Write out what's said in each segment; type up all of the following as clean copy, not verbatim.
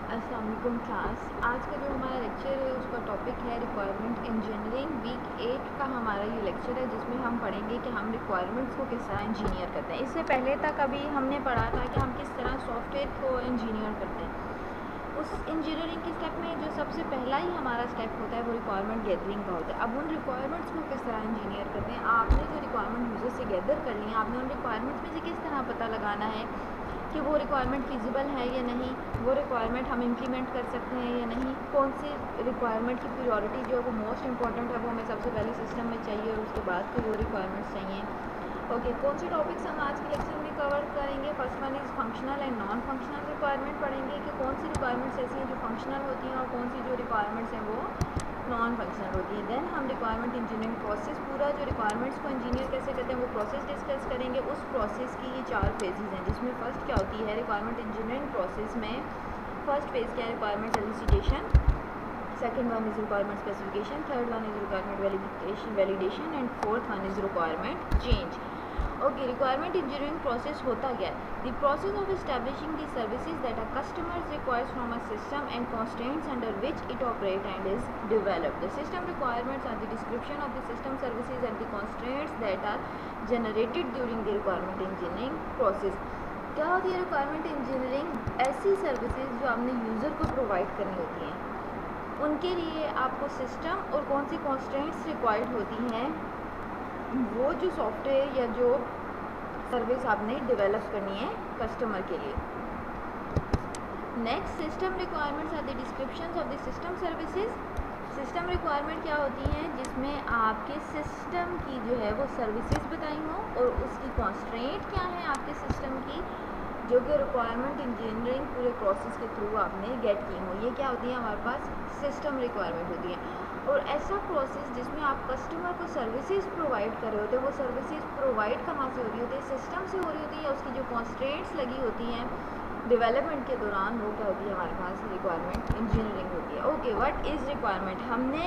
अस्सलाम वालेकुम क्लास। आज का जो हमारा लेक्चर है उसका टॉपिक है रिक्वायरमेंट इंजीनियरिंग। वीक 8 का हमारा ये लेक्चर है जिसमें हम पढ़ेंगे कि हम रिक्वायरमेंट्स को किस तरह इंजीनियर करते हैं। इससे पहले तक अभी हमने पढ़ा था कि हम किस तरह सॉफ्टवेयर को इंजीनियर करते हैं। उस इंजीनियरिंग के स्टेप में जो सबसे पहला ही हमारा स्टेप होता है वो रिक्वायरमेंट गैदरिंग का होता है। अब उन रिक्वायरमेंट्स को किस तरह इंजीनियर करते हैं, आपने जो रिक्वायरमेंट यूज़र से गैदर कर ली है, आपने उन रिक्वायरमेंट्स में से किस तरह पता लगाना है कि वो रिक्वायरमेंट फिजिबल है या नहीं, वो रिक्वायरमेंट हम इम्प्लीमेंट कर सकते हैं या नहीं, कौन सी रिक्वायरमेंट की प्रायोरिटी जो है वो मोस्ट इंपॉर्टेंट है, वो हमें सबसे पहले सिस्टम में चाहिए और उसके बाद फिर वो रिक्वायरमेंट्स चाहिए। ओके, कौन से टॉपिक्स हम आज के लेक्चर में कवर करेंगे। First one is functional and non functional requirement पढ़ेंगे कि कौन सी रिक्वायरमेंट्स ऐसी हैं जो फंक्शनल होती हैं और कौन सी जो रिक्वायरमेंट्स हैं वो नॉन फंक्शनल होती है। देन हम रिक्वायरमेंट इंजीनियरिंग प्रोसेस, पूरा जो रिक्वायरमेंट्स को इंजीनियर कैसे करते हैं वो प्रोसेस डिस्कस करेंगे। उस प्रोसेस की ये 4 फेजेज़ हैं जिसमें फर्स्ट क्या होती है रिक्वायरमेंट इंजीनियरिंग प्रोसेस में फर्स्ट फेज़ क्या है requirement elicitation, second one is requirement specification, third one is requirement validation and fourth one is requirement change. Okay, requirement engineering process होता क्या है? The process of establishing the services that a customers requires from a system and constraints under which it operate and is developed. The system requirements are the description of the system services and the constraints that are generated during the requirement engineering process. क्या होती है requirement engineering? ऐसी services जो आपने user को provide करनी होती हैं, उनके लिए आपको सिस्टम और कौन सी कॉन्स्ट्रेंट्स रिक्वायर्ड होती हैं, वो जो सॉफ्टवेयर या जो सर्विस आपने डेवलप करनी है कस्टमर के लिए। Next, system requirements are the descriptions of the system services. System requirement क्या होती हैं? जिसमें आपके सिस्टम की जो है वो सर्विसेज बताई हों और उसकी कॉन्स्ट्रेंट क्या है आपके सिस्टम की, जो कि रिक्वायरमेंट इंजीनियरिंग पूरे प्रोसेस के थ्रू आपने गेट की हो। ये क्या होती है हमारे पास सिस्टम रिक्वायरमेंट होती है। और ऐसा प्रोसेस जिसमें आप कस्टमर को सर्विसेज प्रोवाइड कर रहे होते हैं, वो सर्विसेज प्रोवाइड कहाँ से हो रही होती है? सिस्टम से हो रही होती है, या उसकी जो कॉन्स्ट्रेंट्स लगी होती हैं डेवलपमेंट के दौरान, वो क्या होती है हमारे पास रिक्वायरमेंट इंजीनियरिंग होती है। Okay, what is requirement? हमने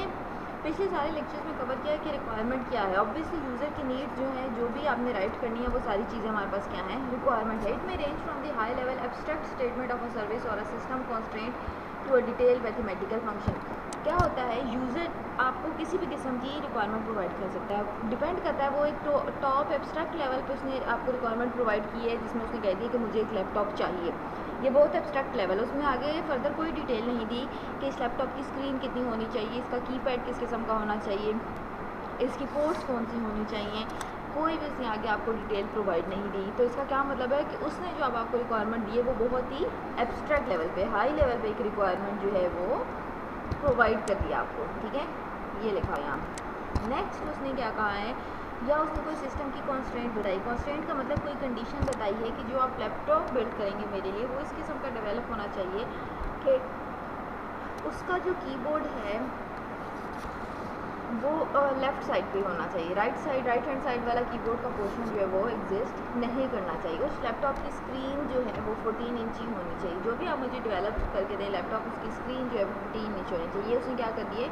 पिछले सारे लेक्चर्स में कवर किया है कि रिक्वायरमेंट क्या है। ऑब्वियसली यूज़र की नीड्स जो है, जो भी आपने राइट करनी है, वो सारी चीज़ें हमारे पास क्या हैं रिक्वायरमेंट है। It may range from the high level abstract statement of a service और a system constraint to a detail mathematical function. क्या होता है, यूज़र आपको किसी भी किस्म की रिक्वायरमेंट प्रोवाइड कर सकता है, डिपेंड करता है वो एक टॉप एब्स्ट्रैक्ट लेवल पे उसने आपको रिक्वायरमेंट प्रोवाइड की है जिसमें उसने कह दिया कि मुझे एक लैपटॉप चाहिए। ये बहुत एब्स्ट्रैक्ट लेवल है, उसमें आगे फर्दर कोई डिटेल नहीं दी कि इस लैपटॉप की स्क्रीन कितनी होनी चाहिए, इसका कीपैड किस किस्म का होना चाहिए, इसकी पोर्ट्स कौन सी होनी चाहिए, कोई भी उसने आगे आपको डिटेल प्रोवाइड नहीं दी। तो इसका क्या मतलब है कि उसने जो अब आपको रिक्वायरमेंट दी है वो बहुत ही एब्स्ट्रैक्ट लेवल पे, हाई लेवल पे एक रिक्वायरमेंट जो है वो प्रोवाइड कर दिया आपको। ठीक है, ये लिखा है यहाँ। नेक्स्ट उसने क्या कहा है, या उसने कोई सिस्टम की कॉन्स्ट्रेंट बताई। कॉन्स्ट्रेंट का मतलब कोई कंडीशन बताई है कि जो आप लैपटॉप बिल्ड करेंगे मेरे लिए, वो इस किस्म का डेवलप होना चाहिए कि उसका जो कीबोर्ड है वो लेफ़्ट साइड पे होना चाहिए, राइट हैंड साइड वाला कीबोर्ड का पोर्शन जो है वो एग्जिस्ट नहीं करना चाहिए। उस लैपटॉप की स्क्रीन जो है वो 14 इंची होनी चाहिए। जो भी आप मुझे डेवलप करके दें लैपटॉप, उसकी स्क्रीन जो है वो 14 इंच होनी चाहिए। उसने क्या कर दिए,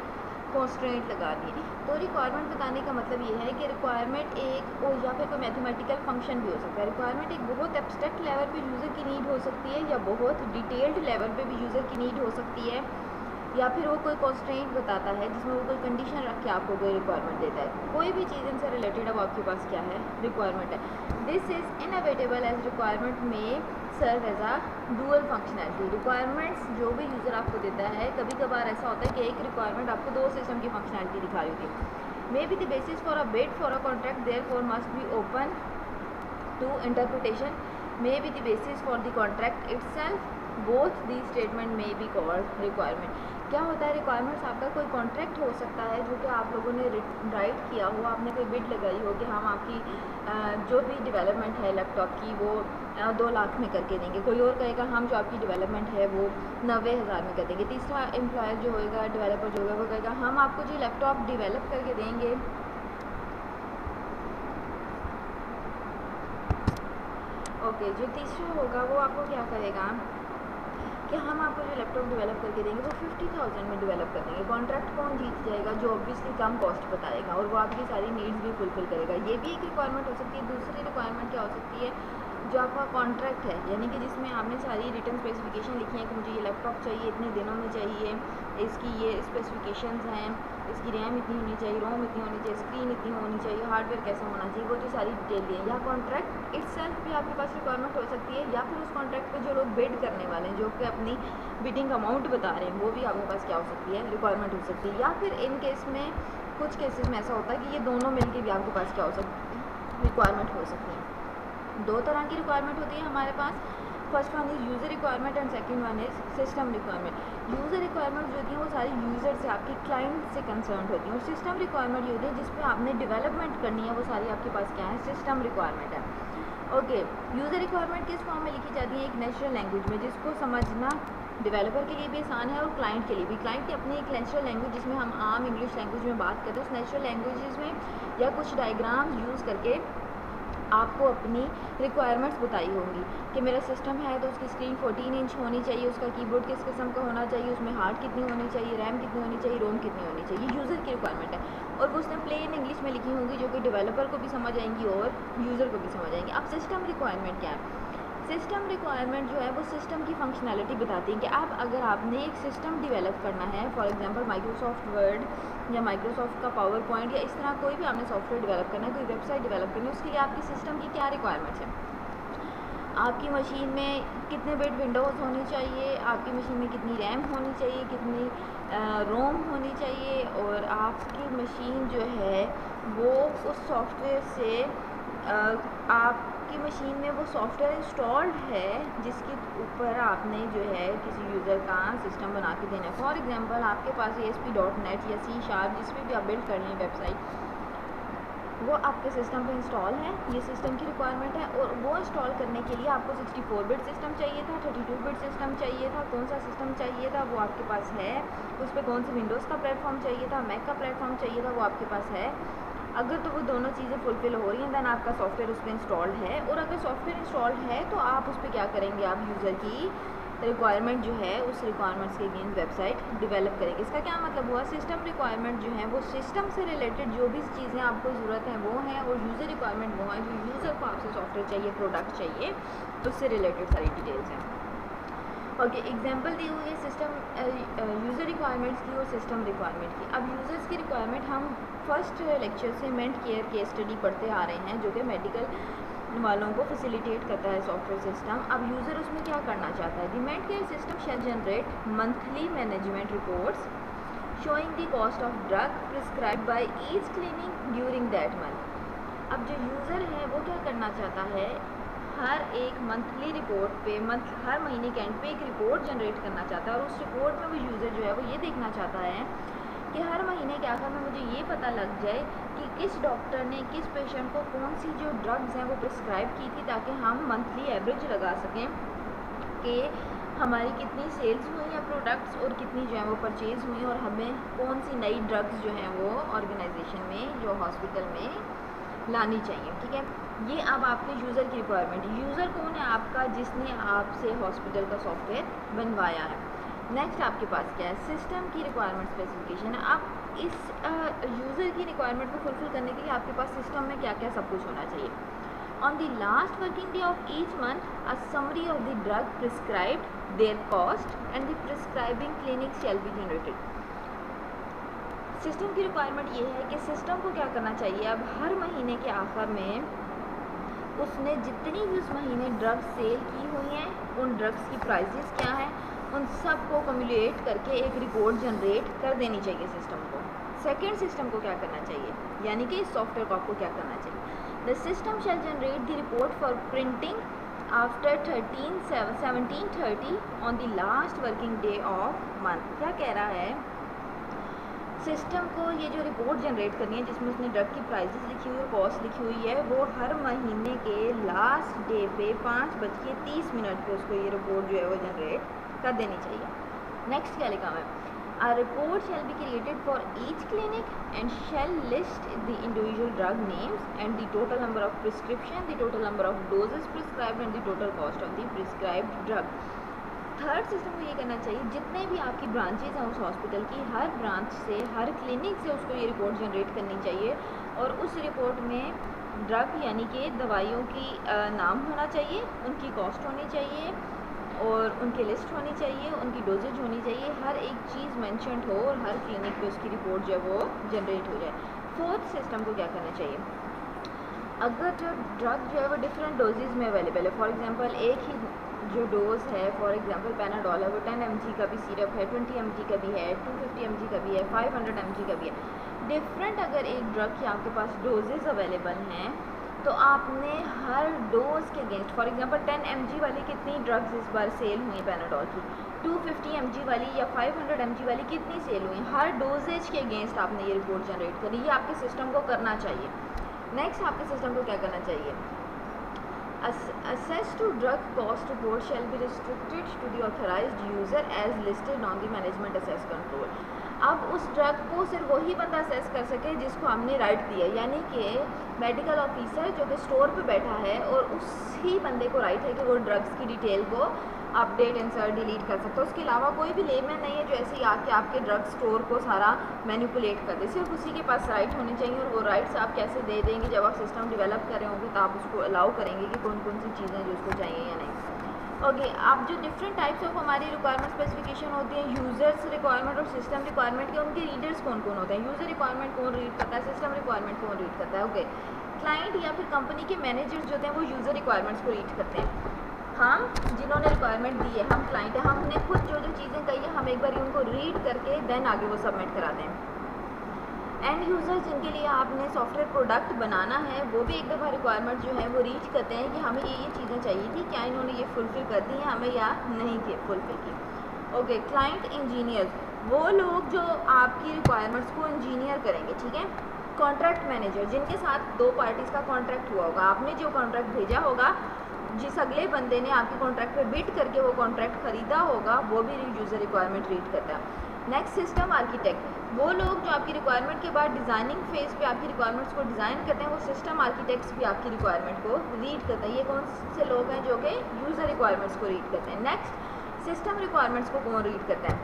कॉन्स्ट्रेंट लगा दिए। तो रिक्वायरमेंट बताने का मतलब ये है कि रिक्वायरमेंट एक या फिर कोई मैथमेटिकल फंक्शन भी हो सकता है। रिक्वायरमेंट एक बहुत एब्स्ट्रैक्ट लेवल पे यूज़र की नीड हो सकती है, या बहुत डिटेल्ड लेवल पे भी यूज़र की नीड हो सकती है, या फिर वो कोई कॉन्स्ट्रेंट बताता है जिसमें वो कोई कंडीशन रख के आपको कोई रिक्वायरमेंट देता है। कोई भी चीज़ इनसे रिलेटेड अब आपके पास क्या है रिक्वायरमेंट है। This is inevitable as requirement may serve as a dual functionality. Requirements जो भी यूज़र आपको देता है, कभी कभार ऐसा होता है कि एक रिक्वायरमेंट आपको 2 सिस्टम की फंक्शनैलिटी दिखा रही होती है। May be the basis for a bid for a contract therefore must be open to interpretation, may be the basis for the contract itself, both the statement may be called requirement. क्या होता है requirements? आपका कोई contract हो सकता है जो कि आप लोगों ने राइट किया हो, आपने कोई बिड लगाई हो कि हम आपकी जो भी डेवलपमेंट है लैपटॉप की वो 2 लाख में करके देंगे। कोई और कहेगा हम जो आपकी डेवलपमेंट है वो 90,000 में कर देंगे। तीसरा एम्प्लॉयर जो होगा, डेवलपर जो होगा, वो कहेगा हम आपको जो लैपटॉप डेवलप करके देंगे ओके, जो तीसरा होगा वो आपको क्या करेगा कि हम आपको जो लैपटॉप डेवलप करके देंगे वो 50,000 में डेवलप कर देंगे। कॉन्ट्रैक्ट कौन जीत जाएगा? जो ऑब्वियसली कम कॉस्ट बताएगा और वो आपकी सारी नीड्स भी फुलफिल करेगा। ये भी एक रिक्वायरमेंट हो सकती है। दूसरी रिक्वायरमेंट क्या हो सकती है, जो आपका कॉन्ट्रैक्ट है, यानी कि जिसमें आपने सारी रिटर्न स्पेसिफिकेशन लिखी है कि मुझे ये लैपटॉप चाहिए, इतने दिनों में चाहिए, इसकी ये स्पेसिफिकेशंस हैं, इसकी रैम इतनी होनी चाहिए, रोम इतनी होनी चाहिए, स्क्रीन इतनी होनी चाहिए, हार्डवेयर कैसा होना चाहिए, वो जो सारी डिटेल दी है। या कॉन्ट्रैक्ट इटसेल्फ भी आपके पास रिक्वायरमेंट हो सकती है, या फिर उस कॉन्ट्रैक्ट पे जो लोग बिड करने वाले हैं, जो कि अपनी बिडिंग अमाउंट बता रहे हैं, वो भी आपके पास क्या हो सकती है, रिक्वायरमेंट हो सकती है। या फिर इन केस में कुछ केसेस में ऐसा होता है कि ये दोनों मिलके भी आपके पास क्या हो सकती है, रिक्वायरमेंट हो सकती है। दो तरह की रिक्वायरमेंट होती है हमारे पास। First one is user requirement and second one is system requirement. User requirement जो होती है वो सारी यूज़र से, आपके क्लाइंट से कंसर्न होती है, और सिस्टम रिक्वायरमेंट ये होती है जिस पे आपने डेवलपमेंट करनी है, वो सारी आपके पास क्या है, सिस्टम रिक्वायरमेंट है। ओके, यूज़र रिक्वायरमेंट किस फॉर्म में लिखी जाती है, एक नेचुरल लैंग्वेज में, जिसको समझना डेवलपर के लिए भी आसान है और क्लाइंट के लिए भी। क्लाइंट की अपनी एक नेचुरल लैंग्वेज जिसमें हम आम इंग्लिश लैंग्वेज में बात करते हैं, उस नेचुरल लैंग्वेजेस में या कुछ डायग्राम्स यूज़ करके आपको अपनी रिक्वायरमेंट्स बताई होंगी कि मेरा सिस्टम है तो उसकी स्क्रीन 14 इंच होनी चाहिए, उसका कीबोर्ड किस किस्म का होना चाहिए, उसमें हार्ड कितनी होनी चाहिए, रैम कितनी होनी चाहिए, रोम कितनी होनी चाहिए। यूज़र की रिक्वायरमेंट है, और वो उसने प्लेन इंग्लिश में लिखी होंगी जो कि डेवलपर को भी समझ आएंगी और यूज़र को भी समझ आएंगी। अब सिस्टम रिक्वायरमेंट क्या है? सिस्टम रिक्वायरमेंट जो है वो सिस्टम की फंक्शनैलिटी बताती है कि अब अगर आपने एक सिस्टम डेवलप करना है, फॉर एग्जांपल माइक्रोसॉफ्ट वर्ड या माइक्रोसॉफ्ट का पावर पॉइंट या इस तरह कोई भी आपने सॉफ्टवेयर डेवलप करना है, कोई वेबसाइट डेवलप करनी है, उसके लिए आपकी सिस्टम की क्या रिक्वायरमेंट्स हैं। आपकी मशीन में कितने बिट विंडोज़ होनी चाहिए, आपकी मशीन में कितनी रैम होनी चाहिए, कितनी रोम होनी चाहिए, और आपकी मशीन जो है वो उस सॉफ्टवेयर से आपकी मशीन में वो सॉफ्टवेयर इंस्टॉल्ड है जिसके ऊपर आपने जो है किसी यूज़र का सिस्टम बना के देना है। फॉर एग्जांपल आपके पास ASP.NET या C# जिसमें भी आप बिल्ड कर लें वेबसाइट, वो आपके सिस्टम पे इंस्टॉल है, ये सिस्टम की रिक्वायरमेंट है। और वो इंस्टॉल करने के लिए आपको 64 बिट सिस्टम चाहिए था, 32 बिट सिस्टम चाहिए था, कौन सा सिस्टम चाहिए था वो आपके पास है, उस पर कौन से विंडोज़ का प्लेटफॉर्म चाहिए था, मैक का प्लेटफॉर्म चाहिए था, वो आपके पास है। अगर तो वो दोनों चीज़ें फुलफिल हो रही हैं दैन आपका सॉफ्टवेयर उस पर इंस्टॉल्ड है, और अगर सॉफ्टवेयर इंस्टॉल्ड है तो आप उस पर क्या करेंगे, आप यूज़र की रिक्वायरमेंट जो है उस रिक्वायरमेंट्स के अगेंस्ट वेबसाइट डेवलप करेंगे। इसका क्या मतलब हुआ, सिस्टम रिक्वायरमेंट जो है वो सिस्टम से रिलेटेड जो भी चीज़ें आपको ज़रूरत है वो हैं, और यूज़र रिक्वायरमेंट वो है जो यूज़र को आपसे सॉफ्टवेयर चाहिए, प्रोडक्ट चाहिए, उससे रिलेटेड सारी डिटेल्स हैं। ओके, एग्जांपल दी हुई है सिस्टम यूज़र रिक्वायरमेंट्स की और सिस्टम रिक्वायरमेंट की। अब यूज़र्स की रिक्वायरमेंट हम फर्स्ट लेक्चर से मेंट केयर केस स्टडी पढ़ते आ रहे हैं, जो कि मेडिकल वालों को फैसिलिटेट करता है सॉफ्टवेयर सिस्टम। अब यूज़र उसमें क्या करना चाहता है, the Mentcare system shall generate monthly management reports showing the cost of drug prescribe by each clinic during that month. अब जो यूज़र है वो क्या करना चाहता है, हर एक मंथली रिपोर्ट पे हर महीने के एंड पे एक रिपोर्ट जनरेट करना चाहता है, और उस रिपोर्ट में वो यूज़र जो है वो ये देखना चाहता है कि हर महीने के आखिर में मुझे ये पता लग जाए कि किस डॉक्टर ने किस पेशेंट को कौन सी जो ड्रग्स हैं वो प्रिस्क्राइब की थी, ताकि हम मंथली एवरेज लगा सकें कि हमारी कितनी सेल्स हुई या प्रोडक्ट्स, और कितनी जो है वो परचेज़ हुई, और हमें कौन सी नई ड्रग्स जो हैं वो ऑर्गेनाइजेशन में, जो हॉस्पिटल में लानी चाहिए। ठीक है, ये अब आपके यूज़र की रिक्वायरमेंट। यूज़र कौन है आपका, जिसने आपसे हॉस्पिटल का सॉफ्टवेयर बनवाया है। नेक्स्ट आपके पास क्या है, सिस्टम की रिक्वायरमेंट स्पेसिफिकेशन है। अब इस यूज़र की रिक्वायरमेंट को फुलफिल करने के लिए आपके पास सिस्टम में क्या क्या सब कुछ होना चाहिए। On the last working day of each month a summary of the drug prescribed, there cost and the prescribing clinic shall be generated. System की रिक्वायरमेंट ये है कि सिस्टम को क्या करना चाहिए, अब हर महीने के आखिर में उसने जितनी भी उस महीने ड्रग्स सेल की हुई हैं, उन ड्रग्स की प्राइसेस क्या हैं, उन सब को कम्युलेट करके एक रिपोर्ट जनरेट कर देनी चाहिए सिस्टम को। सेकेंड, सिस्टम को क्या करना चाहिए, यानी कि इस सॉफ्टवेयर को आपको क्या करना चाहिए, the system shall generate the report for printing after 1730 on the last working day of month. क्या कह रहा है, सिस्टम को ये जो रिपोर्ट जनरेट करनी है जिसमें उसने ड्रग की प्राइसेस लिखी हुई है, कॉस्ट लिखी हुई है, वो हर महीने के लास्ट डे पे 5:30 पे उसको ये रिपोर्ट जो है वो जनरेट कर देनी चाहिए। नेक्स्ट क्या लिखा है, a report shall be created for each clinic and shall list the individual drug names and the total number of prescription, the total number of doses prescribed and the total cost of the prescribed drug. Third, system को ये करना चाहिए जितने भी आपकी branches हैं उस hospital की, हर ब्रांच से, हर क्लिनिक से उसको ये रिपोर्ट जनरेट करनी चाहिए, और उस रिपोर्ट में ड्रग यानी कि दवाइयों की नाम होना चाहिए, उनकी कॉस्ट होनी चाहिए और उनकी लिस्ट होनी चाहिए, उनकी डोजेज होनी चाहिए, हर एक चीज़ मेंशन्ड हो और हर क्लिनिक पे उसकी रिपोर्ट जो है वो जनरेट हो जाए। फोर्थ सिस्टम को क्या करना चाहिए, अगर जो ड्रग जो है वो डिफरेंट डोजेज़ में अवेलेबल है, फॉर एग्जांपल एक ही जो डोज है, फॉर एग्जांपल पैनाडोल है वो 10 mg का भी सिरप है, 20 mg का भी है, 250 mg का भी है, 500 mg का भी है, डिफरेंट अगर एक ड्रग की आपके पास डोजेज़ अवेलेबल हैं तो आपने हर डोज के अगेंस्ट, फॉर एग्जांपल 10 mg वाली कितनी ड्रग्स इस बार सेल हुई पैनाडोल की, 250 mg वाली या 500 mg वाली कितनी सेल हुई, हर डोजेज के अगेंस्ट आपने ये रिपोर्ट जनरेट करी, ये आपके सिस्टम को करना चाहिए। नेक्स्ट आपके सिस्टम को क्या करना चाहिए, access to drug cost report shall be restricted to the authorized user as listed on the management assess control। अब उस ड्रग को सिर्फ वही बंदा असेस कर सके जिसको हमने राइट दिया, यानी कि मेडिकल ऑफिसर जो कि स्टोर पे बैठा है और उसी बंदे को राइट है कि वो ड्रग्स की डिटेल को अपडेट इंसर्ट डिलीट कर सकता है। उसके अलावा कोई भी लेमैन नहीं है जो ऐसे ही आके आपके ड्रग स्टोर को सारा मैनिपुलेट कर दे, सिर्फ उसी के पास राइट होने चाहिए। और वो राइट्स आप कैसे दे देंगे, जब आप सिस्टम डेवलप कर रहे होंगे तो आप उसको अलाउ करेंगे कि कौन कौन सी चीज़ें जो उसको चाहिए या नहीं। ओके, आप जो डिफरेंट टाइप्स ऑफ हमारी रिक्वायरमेंट स्पेसिफिकेशन होती है, यूज़र्स रिक्वायरमेंट और सिस्टम रिक्वायरमेंट के, उनके रीडर्स कौन कौन होते हैं, यूज़र रिक्वायरमेंट कौन रीड करता है, सिस्टम रिक्वायरमेंट कौन रीड करता है। ओके, क्लाइंट या फिर कंपनी के मैनेजर्स जो होते हैं वो यूज़र रिक्वायरमेंट्स को रीड करते हैं। हम जिन्होंने रिक्वायरमेंट दी है, हम क्लाइंट है, हमने खुद जो जो चीज़ें कही है हम एक बार उनको रीड करके देन आगे वो सबमिट कराते हैं। एंड यूज़र्स जिनके लिए आपने सॉफ्टवेयर प्रोडक्ट बनाना है वो भी एक दफ़ा रिक्वायरमेंट जो है वो रीच करते हैं कि हमें ये चीज़ें चाहिए थी, क्या इन्होंने ये फुलफ़िल कर दी हैं हमें या नहीं की फुलफ़िल की। ओके, क्लाइंट इंजीनियर्स वो लोग जो आपकी रिक्वायरमेंट्स को इंजीनियर करेंगे, ठीक है। कॉन्ट्रैक्ट मैनेजर जिनके साथ दो पार्टीज़ का कॉन्ट्रैक्ट हुआ होगा, आपने जो कॉन्ट्रैक्ट भेजा होगा, जिस अगले बंदे ने आपके कॉन्ट्रैक्ट पे बिड करके वो कॉन्ट्रैक्ट ख़रीदा होगा, वो भी यूज़र रिक्वायरमेंट रीड करता है। नेक्स्ट सिस्टम आर्किटेक्ट, वो लोग जो आपकी रिक्वायरमेंट के बाद डिज़ाइनिंग फेज़ पे आपकी रिक्वायरमेंट्स को डिज़ाइन करते हैं, वो सिस्टम आर्किटेक्ट्स भी आपकी रिक्वायरमेंट को रीड करते हैं। ये कौन से लोग हैं जो कि यूज़र रिक्वायरमेंट्स को रीड करते हैं। नेक्स्ट सिस्टम रिक्वायरमेंट्स को कौन रीड करता है,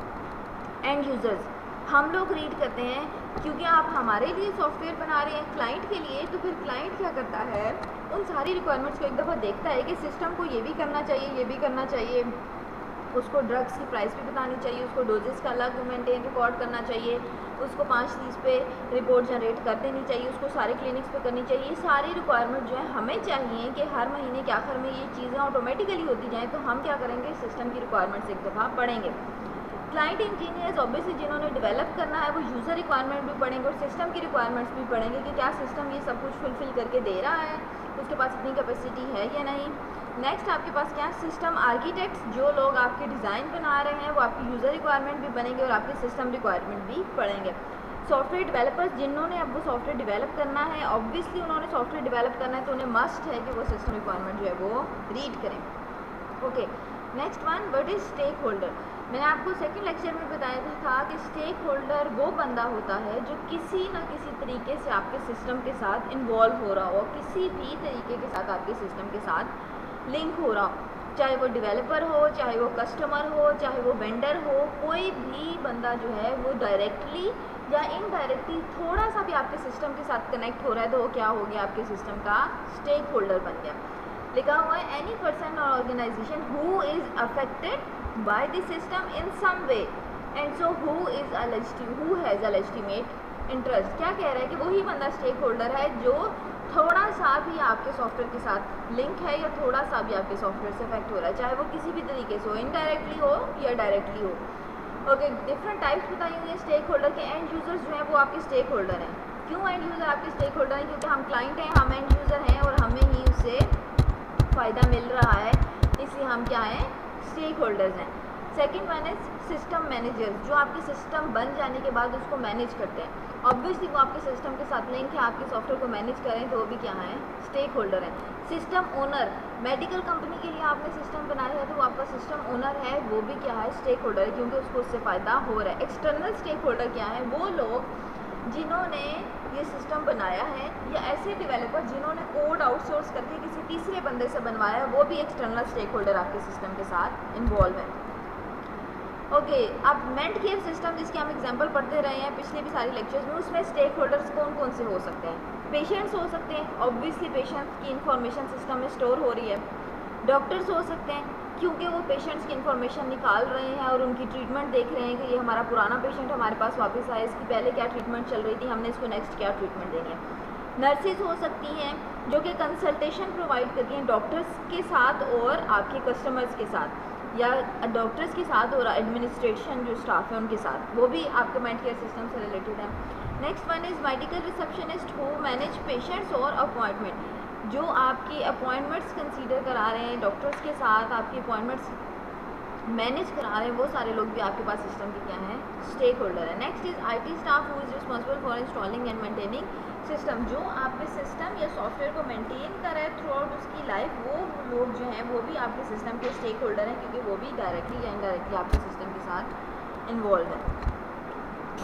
एंड यूज़र्स हम लोग रीड करते हैं, क्योंकि आप हमारे लिए सॉफ्टवेयर बना रहे हैं क्लाइंट के लिए, तो फिर क्लाइंट क्या करता है, उन सारी रिक्वायरमेंट्स को एक दफ़ा देखता है कि सिस्टम को ये भी करना चाहिए, ये भी करना चाहिए, उसको ड्रग्स की प्राइस भी बतानी चाहिए, उसको डोजेस का अलग मेंटेन रिकॉर्ड करना चाहिए, उसको 5 पे रिपोर्ट जनरेट कर देनी चाहिए, उसको सारे क्लिनिक्स पे करनी चाहिए। ये सारी रिक्वायरमेंट जो है हमें चाहिए कि हर महीने के आखिर में ये चीज़ें ऑटोमेटिकली होती जाएँ। तो हम क्या करेंगे, सिस्टम की रिक्वायरमेंट्स एक दफ़ा पढ़ेंगे। क्लाइंट इंजीनियर्स ऑब्वियसली जिन्होंने डेवलप करना है वो यूज़र रिक्वायरमेंट भी पढ़ेंगे और सिस्टम की रिक्वायरमेंट्स भी पढ़ेंगे कि क्या सिस्टम ये सब कुछ फुलफ़िल करके दे रहा है, उसके पास इतनी कैपेसिटी है या नहीं। नेक्स्ट आपके पास क्या है, सिस्टम आर्किटेक्ट्स जो लोग आपके डिज़ाइन बना रहे हैं वो आपकी यूज़र रिक्वायरमेंट भी बनेंगे और आपकी सिस्टम रिक्वायरमेंट भी पढ़ेंगे। सॉफ्टवेयर डेवलपर्स जिन्होंने अब वो सॉफ्टवेयर डेवलप करना है, ऑब्वियसली उन्होंने सॉफ्टवेयर डेवलप करना है तो उन्हें मस्ट है कि वो सिस्टम रिक्वायरमेंट जो है वो रीड करें। Okay, next one, what is stakeholder. मैंने आपको सेकंड लेक्चर में बताया था कि स्टेक होल्डर वो बंदा होता है जो किसी न किसी तरीके से आपके सिस्टम के साथ इन्वॉल्व हो रहा हो, किसी भी तरीके के साथ आपके सिस्टम के साथ लिंक हो रहा हो, चाहे वो डेवलपर हो, चाहे वो कस्टमर हो, चाहे वो वेंडर हो, कोई भी बंदा जो है वो डायरेक्टली या इनडायरेक्टली थोड़ा सा भी आपके सिस्टम के साथ कनेक्ट हो रहा है तो वो क्या हो गया, आपके सिस्टम का स्टेक होल्डर बन गया। लिखा हुआ है any person or organization who is affected by the system in some way and so who has a legitimate interest. क्या कह रहा है कि वही बंदा स्टेक होल्डर है जो थोड़ा सा भी आपके सॉफ्टवेयर के साथ लिंक है या थोड़ा सा भी आपके सॉफ्टवेयर से इफेक्ट हो रहा है, चाहे वो किसी भी तरीके से हो, इनडायरेक्टली हो या डायरेक्टली हो। ओके, डिफरेंट टाइप्स बताई हुई है स्टेक होल्डर के। एंड यूज़र्स जो हैं वो आपके स्टेक होल्डर हैं। क्यों एंड यूज़र आपके स्टेक होल्डर हैं? क्योंकि हम क्लाइंट हैं, हम एंड यूज़र हैं और हमें ही उससे फ़ायदा मिल रहा है, इसलिए हम क्या हैं, स्टेक होल्डर्स हैं। Second one is system managers जो आपके सिस्टम बन जाने के बाद उसको मैनेज करते हैं। ऑब्वियसली वो आपके सिस्टम के साथ लिंक है, आपके सॉफ्टवेयर को मैनेज करें तो वो भी क्या है, स्टेक होल्डर है। सिस्टम ओनर, मेडिकल कंपनी के लिए आपने सिस्टम बनाया है तो वो आपका सिस्टम ओनर है, वो भी क्या है, स्टेक होल्डर है, क्योंकि उसको उससे फ़ायदा हो रहा है। एक्सटर्नल स्टेक होल्डर क्या है, वो लोग जिन्होंने ये सिस्टम बनाया है या ऐसे डेवलपर जिन्होंने कोड आउटसोर्स करके किसी तीसरे बंदे से बनवाया है, वो भी एक्सटर्नल स्टेक होल्डर आपके सिस्टम के साथ इन्वॉल्व है। ओके, ओके, अब मेंट केयर सिस्टम जिसकी हम एग्जांपल पढ़ते रहे हैं पिछले भी सारी लेक्चर्स में, उसमें स्टेक होल्डर्स कौन कौन से हो सकते हैं? पेशेंट्स हो सकते हैं, ऑब्वियसली पेशेंट्स की इंफॉर्मेशन सिस्टम में स्टोर हो रही है। डॉक्टर्स हो सकते हैं क्योंकि वो पेशेंट्स की इन्फॉर्मेशन निकाल रहे हैं और उनकी ट्रीटमेंट देख रहे हैं कि ये हमारा पुराना पेशेंट हमारे पास वापस आया, इसकी पहले क्या ट्रीटमेंट चल रही थी, हमने इसको नेक्स्ट क्या ट्रीटमेंट देनी है। नर्सेज हो सकती हैं जो कि कंसल्टेशन प्रोवाइड करती हैं डॉक्टर्स के साथ और आपके कस्टमर्स के साथ, या डॉक्टर्स के साथ और एडमिनिस्ट्रेशन जो स्टाफ है उनके साथ, वो भी आपके मेंट केयर सिस्टम से रिलेटेड है। Next one is medical receptionist who manage patients और अपॉइंटमेंट, जो आपकी अपॉइंटमेंट्स कंसीडर करा रहे हैं डॉक्टर्स के साथ, आपकी अपॉइंटमेंट्स मैनेज करा रहे हैं, वो सारे लोग भी आपके पास सिस्टम के क्या हैं? स्टेक होल्डर है। Next is IT staff who is responsible for installing and maintaining system, जो आपके सिस्टम या सॉफ्टवेयर को मेंटेन कर रहा है थ्रू आउट उसकी लाइफ, वो लोग जो हैं वो भी आपके सिस्टम के स्टेक होल्डर हैं, क्योंकि वो भी डायरेक्टली या इनडायरेक्टली आपके सिस्टम के साथ इन्वॉल्व है।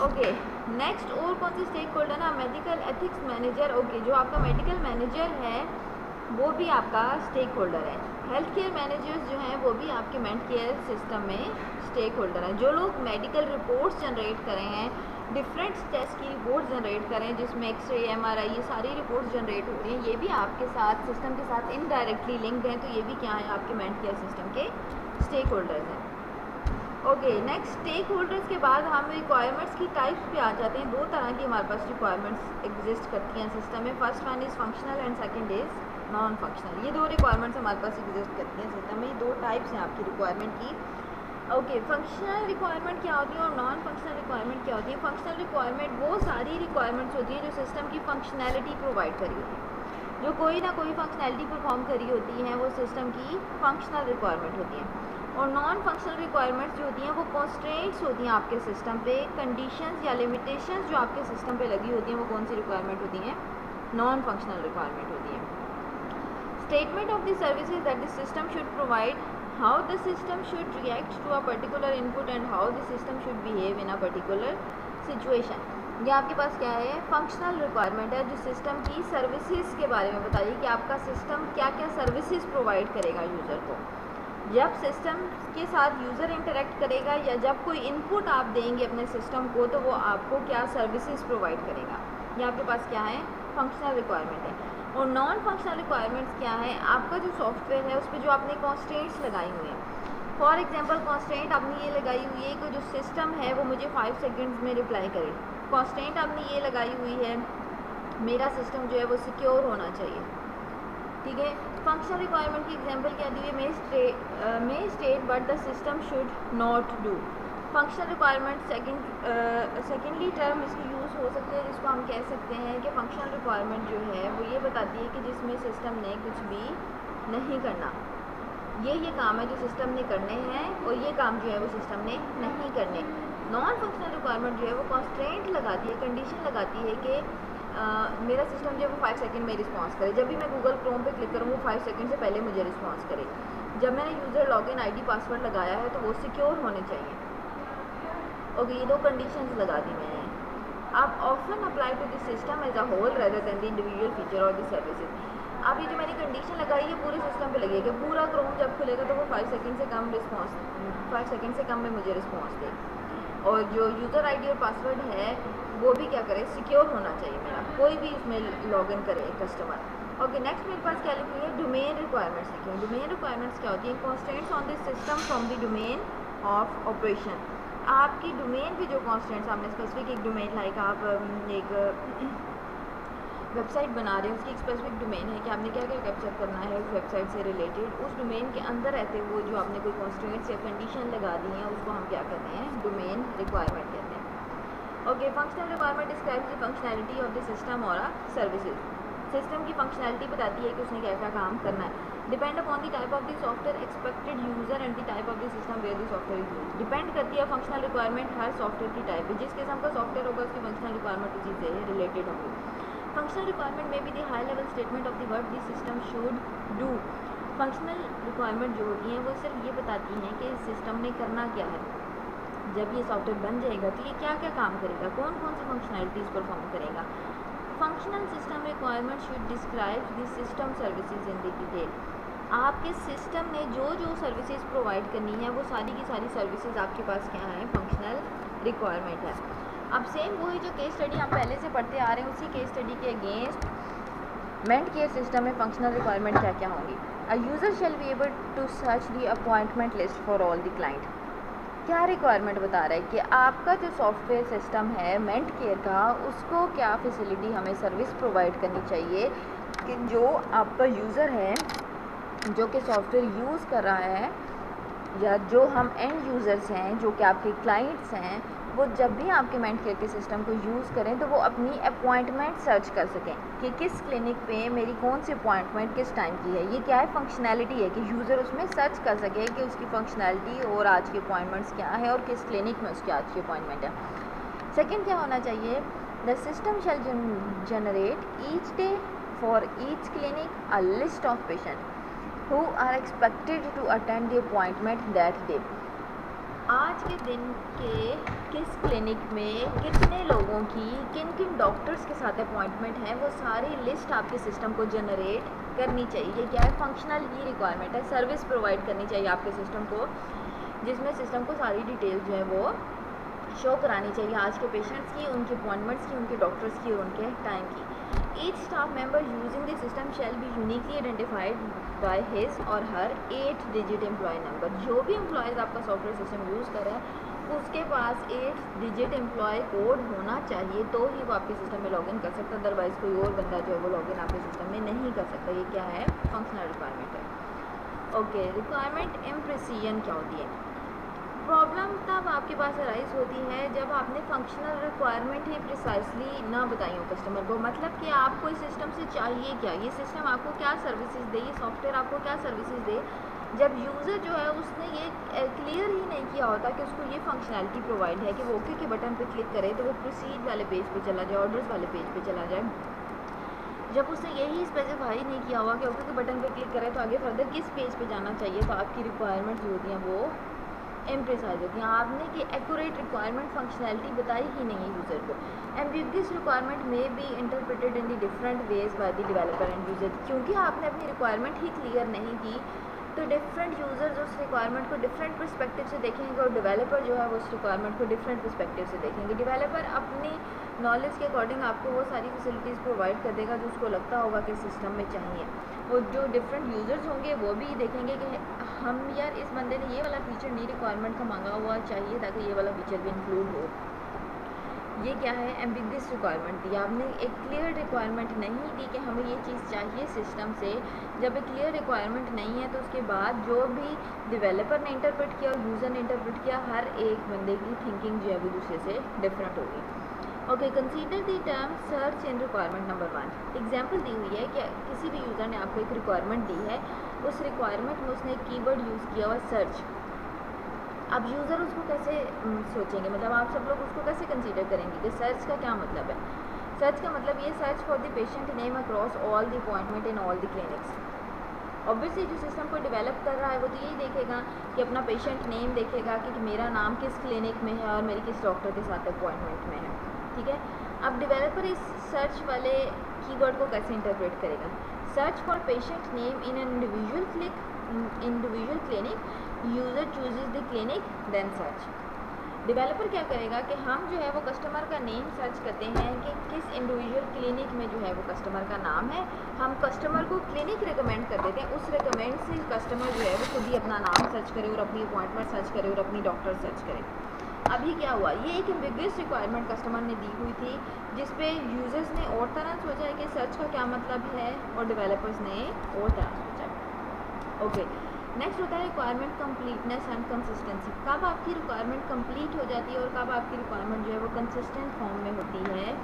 ओके, नेक्स्ट और कौन सी स्टेक होल्डर है? Medical ethics manager. ओके, जो आपका मेडिकल मैनेजर है वो भी आपका स्टेक होल्डर है। हेल्थ केयर मैनेजर्स जो हैं वो भी आपके मेंट केयर सिस्टम में स्टेक होल्डर हैं। जो लोग मेडिकल रिपोर्ट्स जनरेट कर रहे हैं, डिफरेंट टेस्ट की रिपोर्ट जनरेट करें जिसमें एक्सरे, MRI, ये सारी रिपोर्ट्स जनरेट हो रही हैं, ये भी आपके साथ सिस्टम के साथ इनडायरेक्टली लिंक्ड हैं, तो ये भी क्या है? आपके मेंट केयर सिस्टम के स्टेक होल्डर्स हैं। ओके, नेक्स्ट स्टेक होल्डर्स के बाद हम रिक्वायरमेंट्स की टाइप्स पे आ जाते हैं। दो तरह की हमारे पास रिक्वायरमेंट्स एग्जिस्ट करती हैं सिस्टम में। First one is functional and second is non functional. ये दो रिक्वायरमेंट्स हमारे पास एग्जिस्ट करती हैं सिस्टम में। दो टाइप्स हैं आपकी रिक्वायरमेंट की। ओके, फंक्शनल रिक्वायरमेंट क्या होती है और नॉन फंक्शनल रिक्वायरमेंट क्या होती है? फंक्शनल रिक्वायरमेंट वो सारी रिक्वायरमेंट्स होती हैं जो सिस्टम की फंक्शनैलिटी प्रोवाइड करी होती है, जो कोई ना कोई फंक्शनैलिटी परफॉर्म करी होती हैं, वो सिस्टम की फंक्शनल रिक्वायरमेंट होती हैं। और नॉन फंक्शनल रिक्वायरमेंट्स जो होती हैं वो कॉन्स्ट्रेंट्स होती हैं आपके सिस्टम पे, कंडीशंस या लिमिटेशंस जो आपके सिस्टम पे लगी होती हैं, वो कौन सी रिक्वायरमेंट होती हैं? नॉन फंक्शनल रिक्वायरमेंट होती हैं। Statement of the services that the system should provide, how the system should react to a particular input and how the system should behave in a particular situation। ये आपके पास क्या है? Functional requirement है जो system की services के बारे में बताइए कि आपका सिस्टम क्या क्या सर्विसेज प्रोवाइड करेगा यूज़र को। जब सिस्टम के साथ यूज़र इंटरेक्ट करेगा या जब कोई इनपुट आप देंगे अपने सिस्टम को, तो वो आपको क्या सर्विसेज प्रोवाइड करेगा। ये आपके पास क्या है? फंक्शनल रिक्वायरमेंट है। और नॉन फंक्शनल रिक्वायरमेंट्स क्या है? आपका जो सॉफ्टवेयर है उस पर जो आपने कॉन्स्ट्रेंट्स लगाई हुई हैं। फॉर एग्जांपल कॉन्स्ट्रेंट आपने ये लगाई हुई है कि जो सिस्टम है वो मुझे 5 सेकंड्स में रिप्लाई करे। कॉन्स्ट्रेंट आपने ये लगाई हुई है मेरा सिस्टम जो है वो सिक्योर होना चाहिए, ठीक है। फंक्शनल रिक्वायरमेंट की एग्जांपल क्या दी हुई है? May state but the system should not do. Functional requirement secondly term इसकी यूज़ हो सकती है, जिसको हम कह सकते हैं कि फंक्शनल रिक्वायरमेंट जो है वो ये बताती है कि जिसमें सिस्टम ने कुछ भी नहीं करना, ये काम है जो सिस्टम ने करने हैं और ये काम जो है वो सिस्टम ने नहीं करने। नॉन फंक्शनल रिक्वायरमेंट जो है वो कॉन्स्ट्रेंट लगाती है, कंडीशन लगाती है कि मेरा सिस्टम जो है वो 5 सेकंड में रिस्पॉन्स करे। जब भी मैं गूगल क्रोम पे क्लिक करूँ वो 5 सेकंड से पहले मुझे रिस्पॉन्स करे। जब मैंने यूज़र लॉगिन ID पासवर्ड लगाया है तो वो सिक्योर होने चाहिए। ओके, ये दो कंडीशंस लगा दी मैंने। अब option apply to the system as a whole rather than the individual feature or the services. अब ये जो मैंने कंडीशन लगाई है पूरे सिस्टम पे लगी है कि पूरा क्रोम जब खुलेगा तो वो 5 सेकंड से कम में मुझे रिस्पॉन्स दे, और जो यूज़र ID और पासवर्ड है वो भी क्या करे? सिक्योर होना चाहिए मेरा, कोई भी इसमें लॉगिन करे कस्टमर। ओके, नेक्स्ट मेरे पास क्या लिखी है? डोमेन रिक्वायरमेंट्स लिखी है। डोमेन रिक्वायरमेंट्स क्या होती है? Constants on this system from the domain of operation. आपकी डोमेन पे जो कॉन्स्टेंट्स, आपने स्पेसिफिक एक डोमेन लाइक आप एक वेबसाइट बना रहे हैं, उसकी एक स्पेसिफिक डोमेन है कि आपने क्या क्या कैप्चर करना है उस वेबसाइट से रिलेटेड, उस डोमेन के अंदर रहते हुए जो आपने कोई कॉन्स्टेंट्स या कंडीशन लगा दी हैं उसको हम क्या कहते हैं? डोमेन रिक्वायरमेंट कहते हैं। Okay, functional requirement describes the functionality of the system or services. System की फंक्शनैलिटी बताती है कि उसने क्या क्या काम करना है। Depend upon the type of the software expected user and the type of the system where the software is used. Depend करती है फंक्शनल रिक्वायरमेंट हर सॉफ्टवेयर की टाइप है, जिस किस्म का सॉफ्टवेयर होगा उसकी फंक्शनल रिक्वायरमेंट उसी से रिलेटेड होगी। फंक्शनल रिक्वायरमेंट में भी the high level statement of the work the system should do. Functional requirement जो होती हैं वो सिर्फ ये बताती हैं कि सिस्टम ने करना क्या है, जब ये सॉफ्टवेयर बन जाएगा तो ये क्या क्या काम करेगा, कौन कौन सी फंक्शनैलिटीज़ परफॉर्म करेगा। Functional system requirement should describe the system services in the detail. आपके सिस्टम ने जो जो सर्विसेज प्रोवाइड करनी है वो सारी की सारी सर्विसेज आपके पास क्या है, फंक्शनल रिक्वायरमेंट है। अब सेम वही जो केस स्टडी हम पहले से पढ़ते आ रहे हैं, उसी केस स्टडी के अगेंस्ट मेंट केयर सिस्टम में फंक्शनल रिक्वायरमेंट क्या क्या होंगी। A user shall be able to search the appointment list for all the client. क्या रिक्वायरमेंट बता रहा है कि आपका जो सॉफ्टवेयर सिस्टम है मेंट केयर का, उसको क्या फैसिलिटी हमें सर्विस प्रोवाइड करनी चाहिए कि जो आपका यूज़र है, जो कि सॉफ्टवेयर यूज़ कर रहा है, या जो हम एंड यूज़र्स हैं, जो कि आपके क्लाइंट्स हैं, वो जब भी आपके मेंट केयर के सिस्टम को यूज़ करें तो वो अपनी अपॉइंटमेंट सर्च कर सकें कि किस क्लिनिक पे मेरी कौन सी अपॉइंटमेंट किस टाइम की है। ये क्या है, फंक्शनैलिटी है कि यूज़र उसमें सर्च कर सके कि उसकी फंक्शनैलिटी और आज की अपॉइंटमेंट्स क्या है और किस क्लिनिक में उसकी आज की अपॉइंटमेंट है। सेकेंड क्या होना चाहिए, the system shall generate each day for each clinic a list of patient who are expected to attend the appointment that day। आज के दिन के किस क्लिनिक में कितने लोगों की किन किन डॉक्टर्स के साथ अपॉइंटमेंट है, वो सारी लिस्ट आपके सिस्टम को जनरेट करनी चाहिए। ये क्या है, फंक्शनल ही रिक्वायरमेंट है, सर्विस प्रोवाइड करनी चाहिए आपके सिस्टम को, जिसमें सिस्टम को सारी डिटेल जो है वो शो करानी चाहिए आज के पेशेंट्स की, उनके अपॉइंटमेंट्स की, उनके डॉक्टर्स की और उनके टाइम की। Each staff member using the system shall be uniquely identified by his or her 8-digit employee number। जो भी एम्प्लॉयज़ आपका सॉफ्टवेयर सिस्टम यूज़ कर रहा है उसके पास 8-digit एम्प्लॉय कोड होना चाहिए, तो ही वो आपके सिस्टम में लॉगिन कर सकता है, अदरवाइज़ कोई और बंदा जो है वो लॉगिन आपके सिस्टम में नहीं कर सकता। ये क्या है, फंक्शनल रिक्वायरमेंट है। ओके, रिक्वायरमेंट इम्प्रिसिजन क्या होती है। प्रॉब्लम तब आपके पास अराइज होती है जब आपने फंक्शनल रिक्वायरमेंट ही प्रिसाइसली ना बताई हो कस्टमर को, मतलब कि आपको इस सिस्टम से चाहिए क्या, ये सिस्टम आपको क्या सर्विसेज दे, ये सॉफ्टवेयर आपको क्या सर्विसेज दे। जब यूज़र जो है उसने ये क्लियर ही नहीं किया होता कि उसको ये फंक्शनैलिटी प्रोवाइड है कि वो ओके के बटन पे क्लिक करे तो वो प्रोसीड वाले पेज पे चला जाए, ऑर्डर्स वाले पेज पे चला जाए। जब उसने यही स्पेसिफाई नहीं किया हुआ कि ओके के बटन पे क्लिक करे तो आगे फर्दर किस पेज पे जाना चाहिए, तो आपकी रिक्वायरमेंट जो होती हैं वो इम्प्रिसाइज होती हैं। आपने कि एक्यूरेट रिक्वायरमेंट फंक्शनैलिटी बताई ही नहीं है यूज़र को। Ambiguous requirement may be interpreted in the different ways by the developer end user. क्योंकि आपने अपनी रिक्वायरमेंट ही क्लियर नहीं की तो डिफरेंट यूज़र्स उस रिक्वायरमेंट को डिफरेंट पर्सपेक्टिव से देखेंगे और डेवलपर जो है वो उस रिक्वायरमेंट को डिफरेंट पर्सपेक्टिव से देखेंगे। डेवलपर अपनी नॉलेज के अकॉर्डिंग आपको वो सारी फैसिलिटीज़ प्रोवाइड कर देगा जो उसको लगता होगा कि सिस्टम में चाहिए। और जो डिफरेंट यूज़र्स होंगे वो भी देखेंगे कि हम यार इस बंदे ने ये वाला फीचर नहीं रिक्वायरमेंट का मांगा हुआ चाहिए ताकि ये वाला फीचर भी इंक्लूड हो। ये क्या है, एम्बिग्यूअस रिक्वायरमेंट दी। आपने एक क्लियर रिक्वायरमेंट नहीं दी कि हमें ये चीज़ चाहिए सिस्टम से। जब एक क्लियर रिक्वायरमेंट नहीं है तो उसके बाद जो भी डेवलपर ने इंटरप्रेट किया और यूज़र ने इंटरप्रेट किया, हर एक बंदे की थिंकिंग जो है वो दूसरे से डिफरेंट होगी। Okay, consider the term search in requirement number 1। Example दी हुई है कि किसी भी यूज़र ने आपको एक रिक्वायरमेंट दी है, उस रिक्वायरमेंट में उसने एक कीवर्ड यूज़ किया हुआ सर्च। अब यूज़र उसको कैसे सोचेंगे, मतलब आप सब लोग उसको कैसे कंसीडर करेंगे कि सर्च का क्या मतलब है। सर्च का मतलब ये search for the patient name across all the appointment in all the clinics. Obviously जो सिस्टम को डेवलप कर रहा है वो तो यही देखेगा कि अपना पेशेंट नेम देखेगा कि मेरा नाम किस क्लिनिक में है और मेरी किस डॉक्टर के साथ अपॉइंटमेंट में है, ठीक है। अब डेवलपर इस सर्च वाले कीवर्ड को कैसे इंटरप्रेट करेगा। Search for patient name in an individual clinic, user chooses the clinic then search. Developer क्या करेगा कि हम जो है वो कस्टमर का नेम सर्च करते हैं कि किस इंडिविजुअल क्लिनिक में जो है वो कस्टमर का नाम है, हम कस्टमर को क्लिनिक रिकमेंड कर देते हैं, उस रिकमेंड से कस्टमर जो है वो खुद ही अपना नाम सर्च करे और अपनी अपॉइंटमेंट सर्च करे और अपनी डॉक्टर सर्च करे। अभी क्या हुआ, ये एक एम्बिग्यूअस रिक्वायरमेंट कस्टमर ने दी हुई थी जिस पे यूज़र्स ने और तरह सोचा है कि सर्च का क्या मतलब है और डेवलपर्स ने और तरह सोचा। ओके, नेक्स्ट होता है रिक्वायरमेंट कंप्लीटनेस एंड कंसिस्टेंसी। कब आपकी रिक्वायरमेंट कंप्लीट हो जाती है और कब आपकी रिक्वायरमेंट जो है वो कंसिस्टेंट फॉर्म में होती है,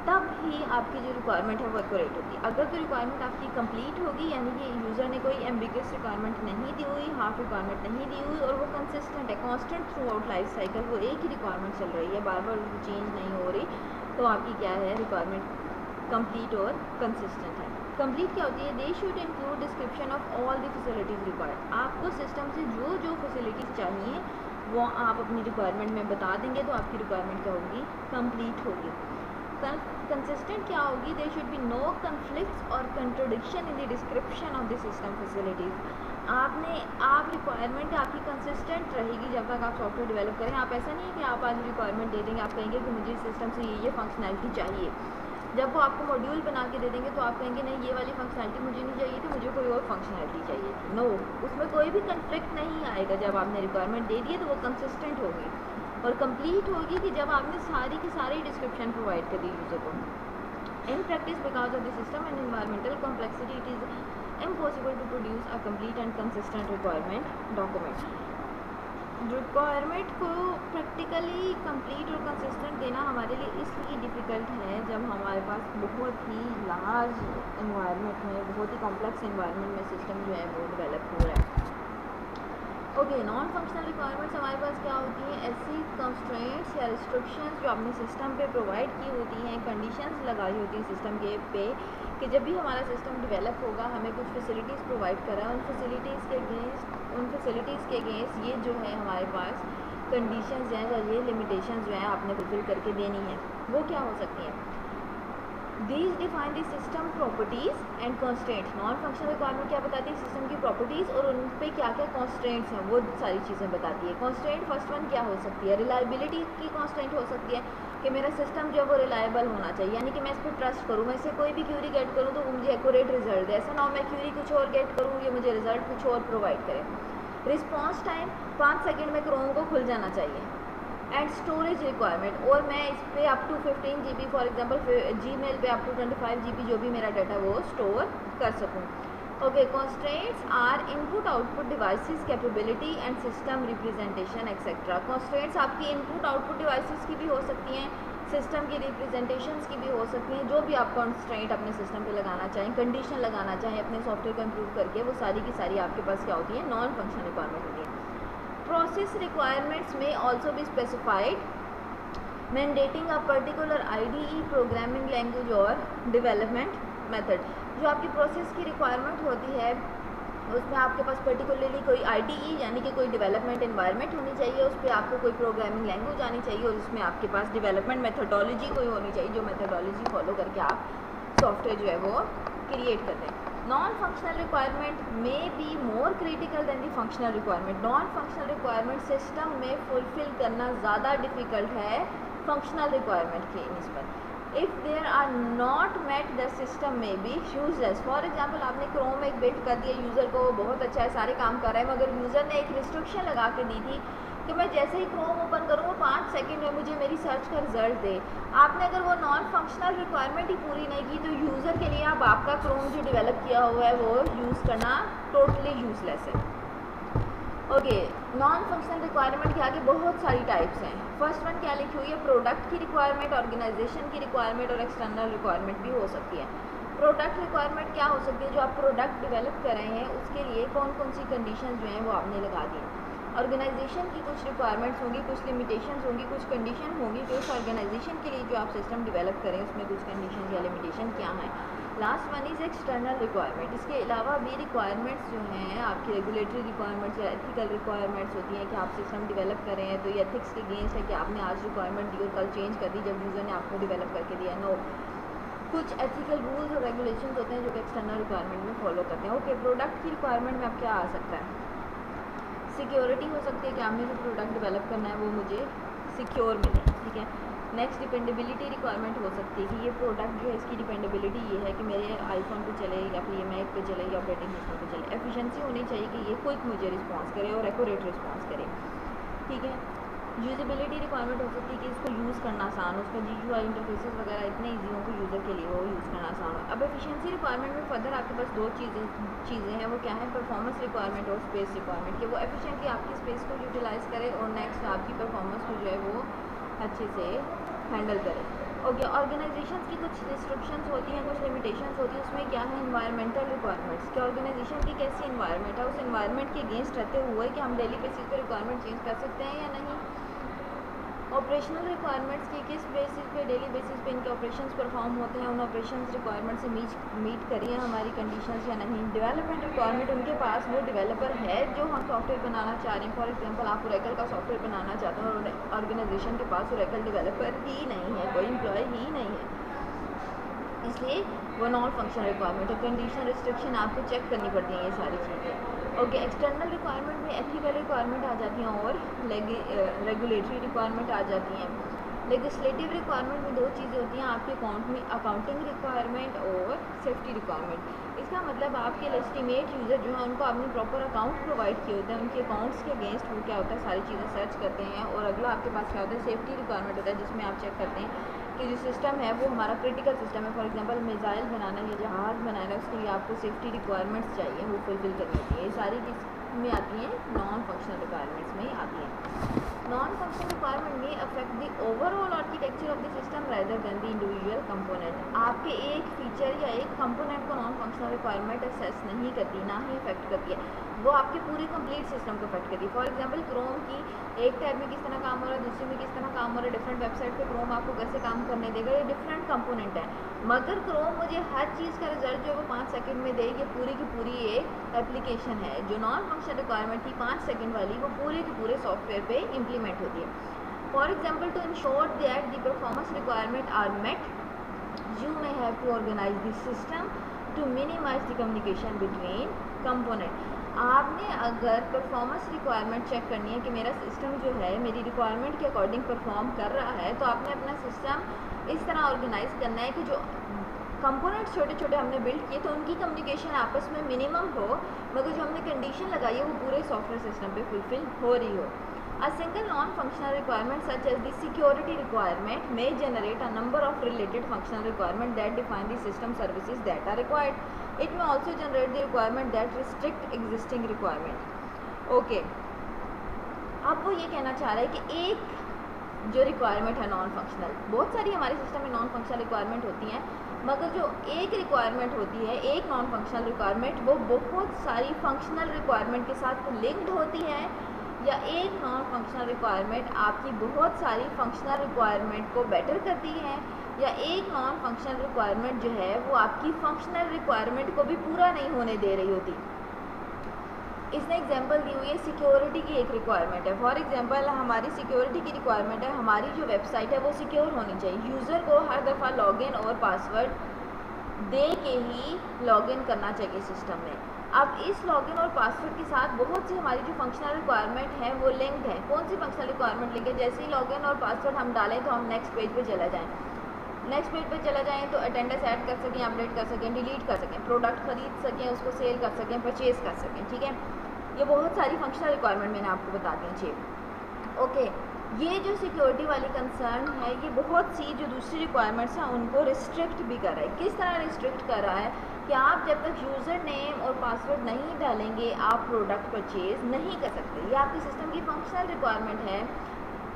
तब ही आपकी जो रिक्वायरमेंट है वो एक्यूरेट होगी। अगर तो रिक्वायरमेंट आपकी कंप्लीट होगी, यानी कि यूज़र ने कोई एम्बिग्यूअस रिक्वायरमेंट नहीं दी हुई, हाफ रिक्वायरमेंट नहीं दी हुई और वो कंसिस्टेंट है, constant through out life cycle वो एक ही रिक्वायरमेंट चल रही है, बार बार चेंज नहीं हो रही, तो आपकी क्या है, रिक्वायरमेंट कंप्लीट और कंसिस्टेंट है। कंप्लीट क्या होती है, they should include description of all the facilities required. आपको सिस्टम से जो जो फैसिलिटीज़ चाहिए वो आप अपनी रिक्वायरमेंट में बता देंगे तो आपकी रिक्वायरमेंट क्या होगी, कंप्लीट होगी। कंसिस्टेंट क्या होगी, there should be no conflicts और contradiction in the description of the system facilities. आप रिक्वायरमेंट आपकी कंसिस्टेंट रहेगी जब तक आप सॉफ्टवेयर डेवलप करें। आप ऐसा नहीं है कि आप आज रिक्वायरमेंट दे देंगे, आप कहेंगे कि मुझे सिस्टम से ये फंक्शनैलिटी चाहिए, जब वो आपको मॉड्यूल बना के दे देंगे तो आप कहेंगे नहीं ये वाली फंक्शनैलिटी मुझे नहीं चाहिए थी, मुझे कोई और फंक्शनैलिटी चाहिए थी। नो, उसमें कोई भी कन्फ्लिक्ट नहीं आएगा। जब आपने रिक्वायरमेंट दे दी है तो वो कंसिस्टेंट होगी और कंप्लीट होगी कि जब आपने सारी की सारी डिस्क्रिप्शन प्रोवाइड कर दी यूज़र को। In practice because of the system and environmental complexity it is impossible to produce a complete and consistent requirement document. Requirement को प्रैक्टिकली कंप्लीट और कंसिस्टेंट देना हमारे लिए इसलिए डिफ़िकल्ट है जब हमारे पास बहुत ही लार्ज इन्वायरमेंट में, बहुत ही कॉम्प्लेक्स इन्वायरमेंट में सिस्टम जो है वो डेवलप हो रहा है। ओके, नॉन फंक्शनल रिक्वायरमेंट्स हमारे पास क्या होती हैं, ऐसी कंस्ट्रेंट्स या रिस्ट्रिक्शंस जो आपने सिस्टम पे प्रोवाइड की होती हैं, कंडीशंस लगाई होती हैं सिस्टम के पे कि जब भी हमारा सिस्टम डेवलप होगा हमें कुछ फैसिलिटीज़ प्रोवाइड करा है, उन फैसिलिटीज़ के अगेंस्ट ये जो है हमारे पास कंडीशंस हैं या ये लिमिटेशंस जो हैं आपने फुलफिल करके देनी है। वो क्या हो सकती हैं, These define the system properties and constraints। Non functional requirement क्या बताती है, सिस्टम की प्रॉपर्टीज़ और उन पे क्या क्या कॉन्स्ट्रेंट्स हैं वो सारी चीज़ें बताती है। कॉन्स्ट्रेंट फर्स्ट वन क्या हो सकती है, रिलायबिलिटी की कॉन्स्ट्रेंट हो सकती है कि मेरा सिस्टम जो है वो रिलायबल होना चाहिए, यानी कि मैं इस पर ट्रस्ट करूँ, मैं इससे कोई भी क्यूरी गेट करूँ तो वो मुझे एक्यूरेट रिजल्ट दे। ऐसा ना हो मैं क्यूरी कुछ और गेट करूँ, ये मुझे रिजल्ट कुछ और प्रोवाइड करे। रिस्पॉन्स टाइम 5 सेकेंड में क्रोम को खुल जाना चाहिए। एंड स्टोरेज रिक्वायरमेंट, और मैं इस पर up to 15 GB for example Gmail पे अप टू 25 GB जो भी मेरा डाटा वो स्टोर कर सकूँ। Okay, constraints are input output devices capability and system representation etcetera. Constraints आपकी इनपुट आउटपुट डिवाइसेस की भी हो सकती हैं, सिस्टम की रिप्रेजेंटेशंस की भी हो सकती हैं, जो भी आप कॉन्स्ट्रेंट अपने सिस्टम पे लगाना चाहें, कंडीशन लगाना चाहें अपने सॉफ्टवेयर को इम्प्रूव करके, वो सारी की सारी आपके पास क्या होती है, नॉन फंक्शनल रिक्वायरमेंट होती है। Process requirements may also be specified, mandating a particular IDE programming language or development method। जो आपकी प्रोसेस की रिक्वायरमेंट होती है उसमें आपके पास पर्टिकुलरली कोई IDE यानी कि कोई डेवलपमेंट एनवायरनमेंट होनी चाहिए, उस पर आपको कोई प्रोग्रामिंग लैंग्वेज आनी चाहिए और उसमें आपके पास डेवलपमेंट मेथडोलॉजी कोई होनी चाहिए, जो मेथडोलॉजी फॉलो करके आप सॉफ्टवेयर जो है वो क्रिएट कर दें। Non functional requirement may be more critical than the functional requirement. Non functional requirement system में फुलफिल करना ज़्यादा डिफ़िकल्ट है फंक्शनल रिक्वायरमेंट के निस्बत। If there are not met the system may be useless. For example आपने Chrome एक build कर दिया यूज़र को, बहुत अच्छा है, सारे काम कर रहा है, मगर यूज़र ने एक रिस्ट्रिक्शन लगा के दी थी कि मैं जैसे ही क्रोम ओपन करूँ 5 सेकंड में मुझे मेरी सर्च का रिजल्ट दे। आपने अगर वो नॉन फंक्शनल रिक्वायरमेंट ही पूरी नहीं की तो यूज़र के लिए अब आपका क्रोम जो डेवलप किया हुआ है वो यूज़ करना टोटली यूजलेस है। ओके, नॉन फंक्शनल रिक्वायरमेंट के आगे बहुत सारी टाइप्स हैं। फर्स्ट वन क्या लिखी हुई है, प्रोडक्ट की रिक्वायरमेंट, ऑर्गेनाइजेशन की रिक्वायरमेंट और एक्सटर्नल रिक्वायरमेंट भी हो सकती है। प्रोडक्ट रिक्वायरमेंट क्या हो सकती है, जो आप प्रोडक्ट डेवलप कर रहे हैं उसके लिए कौन कौन सी कंडीशन जो हैं वो आपने लगा दी। ऑर्गेनाइजेशन की कुछ रिक्वायरमेंट्स होंगी, कुछ लिमिटेशंस होंगी, कुछ कंडीशन होंगी कि उस ऑर्गेनाइजेशन के लिए जो आप सिस्टम डेवलप करें उसमें कुछ कंडीशन या लिमिटेशन क्या हैं। Last one is external requirement. इसके अलावा भी रिक्वायरमेंट्स जो हैं आपकी रेगुलेटरी रिक्वायरमेंट्स या एथिकल रिक्वायरमेंट्स होती हैं कि आप सिस्टम डेवलप कर रहे हैं तो ये एथिक्स के अगेंस्ट है कि आपने आज रिक्वायरमेंट दी और कल चेंज कर दी जब यूज़र ने आपको डेवलप करके दिया। नो, कुछ एथिकल रूल्स और रेगुलेशंस होते हैं जो कि एक्सटर्नल रिक्वायरमेंट में फॉलो करते हैं। ओके, प्रोडक्ट की रिक्वायरमेंट में अब क्या आ सकता है, सिक्योरिटी हो सकती है कि आपने जो प्रोडक्ट डेवलप करना है वो मुझे सिक्योर मिले, ठीक है। नेक्स्ट डिपेंडेबिलिटी रिक्वायरमेंट हो सकती है कि ये प्रोडक्ट जो है इसकी डिपेंडेबिलिटी ये है कि मेरे आईफोन पे चले या फिर ये मैक पे चले या ऑपरेटिंग सिस्टम पे चले। एफिशिएंसी होनी चाहिए कि ये क्विक मुझे रिस्पॉन्स करे और एक्यूरेट रिस्पॉन्स करे, ठीक है। यूजेबिलिटी रिक्वायरमेंट हो सकती है कि इसको यूज़ करना आसान हो, उसका GUI इंटरफेसेस वगैरह इतने ईजी हो कि यूज़र के लिए वो यूज़ करना आसान हो। अब एफिशिएंसी रिक्वायरमेंट में फर्दर आपके पास दो चीज़ें हैं, वो क्या है, परफॉर्मेंस रिक्वायरमेंट और स्पेस रिक्वायरमेंट, कि वो एफिशिएंटली आपकी स्पेस को यूटिलाइज़ करे और नेक्स्ट आपकी परफॉर्मेंस को जो है वो अच्छे से हैंडल करे। ओके, ऑर्गेनाइजेशन की कुछ रिस्ट्रिक्शंस होती हैं, कुछ लिमिटेशंस होती हैं, उसमें क्या है, इन्वायरमेंटल रिक्वायरमेंट्स कि ऑर्गेनाइजेशन की कैसी इन्वायरमेंट है, उस इन्वायरमेंट के अगेंस्ट रहते हुए कि हम डेली बेसिस पर रिक्वायरमेंट चेंज कर सकते हैं या नहीं। ऑपरेशनल रिक्वायरमेंट्स की किस बेसिस पे, डेली बेसिस पे इनके ऑपरेशंस परफॉर्म होते हैं, उन ऑपरेशंस रिक्वायरमेंट से मीट करिए हमारी कंडीशंस या नहीं। डेवलपमेंट रिक्वायरमेंट, उनके पास वो डेवलपर है जो हम सॉफ्टवेयर बनाना चाह रहे हैं। फॉर एग्जांपल आप ओरेकल का सॉफ्टवेयर बनाना चाहते हैं और ऑर्गेनाइजेशन के पास ओरेकल डेवलपर ही नहीं है, कोई एम्प्लॉय ही नहीं है, इसलिए वो नॉन फंक्शनल रिक्वायरमेंट है। कंडीशन रिस्ट्रिक्शन आपको चेक करनी पड़ती हैं ये सारी चीज़ें। ओके, एक्सटर्नल रिक्वायरमेंट में एथिकल रिक्वायरमेंट आ जाती हैं और रेगुलेटरी रिक्वायरमेंट आ जाती हैं। लेजिस्लेटिव रिक्वायरमेंट में दो चीज़ें होती हैं आपके अकाउंट में, अकाउंटिंग रिक्वायरमेंट और सेफ्टी रिक्वायरमेंट। इसका मतलब आपके लेजिटिमेट यूज़र जो है उनको आपने प्रॉपर अकाउंट प्रोवाइड किए होते हैं, उनके अकाउंट्स के अगेंस्ट वो क्या होता है सारी चीज़ें सर्च करते हैं। और अगला आपके पास क्या होता है, सेफ्टी रिक्वायरमेंट होता है, जिसमें आप चेक करते हैं कि जो सिस्टम है वो हमारा क्रिटिकल सिस्टम है। फॉर एग्जांपल मिसाइल बनाना या जहाज़ बनाना, उसके लिए आपको सेफ्टी रिक्वायरमेंट्स चाहिए, वो फुलफिल करनी होती है। ये सारी किस में आती हैं, नॉन फंक्शनल रिक्वायरमेंट्स में आती हैं। नॉन फंक्शनल रिक्वायरमेंट में affect the overall architecture of the system rather than the individual component. आपके एक फीचर या एक कंपोनेंट को नॉन फंक्शनल रिक्वायरमेंट असेस नहीं करती, ना ही अफेक्ट करती है, वो आपके पूरे कंप्लीट सिस्टम को अफेक्ट करती है। फॉर एग्जांपल क्रोम की एक टैब में किस तरह काम हो रहा है, दूसरे में किस तरह काम हो रहा है, डिफरेंट वेबसाइट पे क्रोम आपको कैसे काम करने देगा, ये डिफरेंट कंपोनेंट है। मगर क्रोम मुझे हर चीज़ का रिजल्ट जो है वो 5 सेकंड में दे, ये पूरी की पूरी एक एप्लीकेशन है। जो नॉन फंक्शनल रिक्वायरमेंट थी 5 सेकंड वाली, वो पूरे के पूरे सॉफ्टवेयर पे इम्प्लीमेंट होती है। For example to ensure that the performance requirement are met, you may have to organize the system to minimize the communication between component। आपने अगर परफॉर्मेंस रिक्वायरमेंट चेक करनी है कि मेरा सिस्टम जो है मेरी रिक्वायरमेंट के अकॉर्डिंग परफॉर्म कर रहा है, तो आपने अपना सिस्टम इस तरह ऑर्गेनाइज करना है कि जो कंपोनेंट्स छोटे छोटे हमने बिल्ड किए तो उनकी कम्युनिकेशन आपस में मिनिमम हो, मगर जो हमने कंडीशन लगाई है वो पूरे सॉफ्टवेयर सिस्टम पे फुलफिल हो रही हो। A single non-functional requirement such as the security requirement may generate a number of related functional requirements that define the system services that are required. It may also generate the requirement that restrict existing requirement. Okay. अब वो ये कहना चाह रहा है कि एक जो रिक्वायरमेंट है नॉन फंक्शनल, बहुत सारी हमारे सिस्टम में नॉन फंक्शनल रिक्वायरमेंट होती हैं, मगर जो एक रिक्वायरमेंट होती है, एक नॉन फंक्शनल रिक्वायरमेंट, वो बहुत सारी फंक्शनल रिक्वायरमेंट के साथ लिंक्ड होती है, या एक नॉन फंक्शनल रिक्वायरमेंट आपकी बहुत सारी फंक्शनल रिक्वायरमेंट को बेटर करती है, या एक नॉन फंक्शनल रिक्वायरमेंट जो है वो आपकी फंक्शनल रिक्वायरमेंट को भी पूरा नहीं होने दे रही होती। इसने एग्जांपल दी हुई है सिक्योरिटी की एक रिक्वायरमेंट है। फॉर एग्जांपल हमारी सिक्योरिटी की रिक्वायरमेंट है, हमारी जो वेबसाइट है वो सिक्योर होनी चाहिए, यूज़र को हर दफ़ा लॉगिन और पासवर्ड दे के ही लॉगिन करना चाहिए सिस्टम में। अब इस लॉगिन और पासवर्ड के साथ बहुत सी हमारी जो फंक्शनल रिक्वायरमेंट है वो लिंक्ड है। कौन सी फंक्शनल रिक्वायरमेंट लिंक है, जैसे ही लॉगिन और पासवर्ड हम डालें तो हम नेक्स्ट पेज पे चला जाएं, नेक्स्ट पेज पे चला जाएं तो अटेंडेंस ऐड कर सकें, अपडेट कर सकें, डिलीट कर सकें, प्रोडक्ट खरीद सकें, उसको सेल कर सकें, परचेज़ कर सकें। ठीक है, ये बहुत सारी फंक्शनल रिक्वायरमेंट मैंने आपको बता दी चाहिए। ओके, ये जो सिक्योरिटी वाली कंसर्न है, ये बहुत सी जो दूसरी रिक्वायरमेंट्स हैं उनको रिस्ट्रिक्ट भी कर रहा है। किस तरह रिस्ट्रिक्ट कर रहा है कि आप जब तक यूज़र नेम और पासवर्ड नहीं डालेंगे आप प्रोडक्ट परचेज़ नहीं कर सकते। ये आपके सिस्टम की फंक्शनल रिक्वायरमेंट है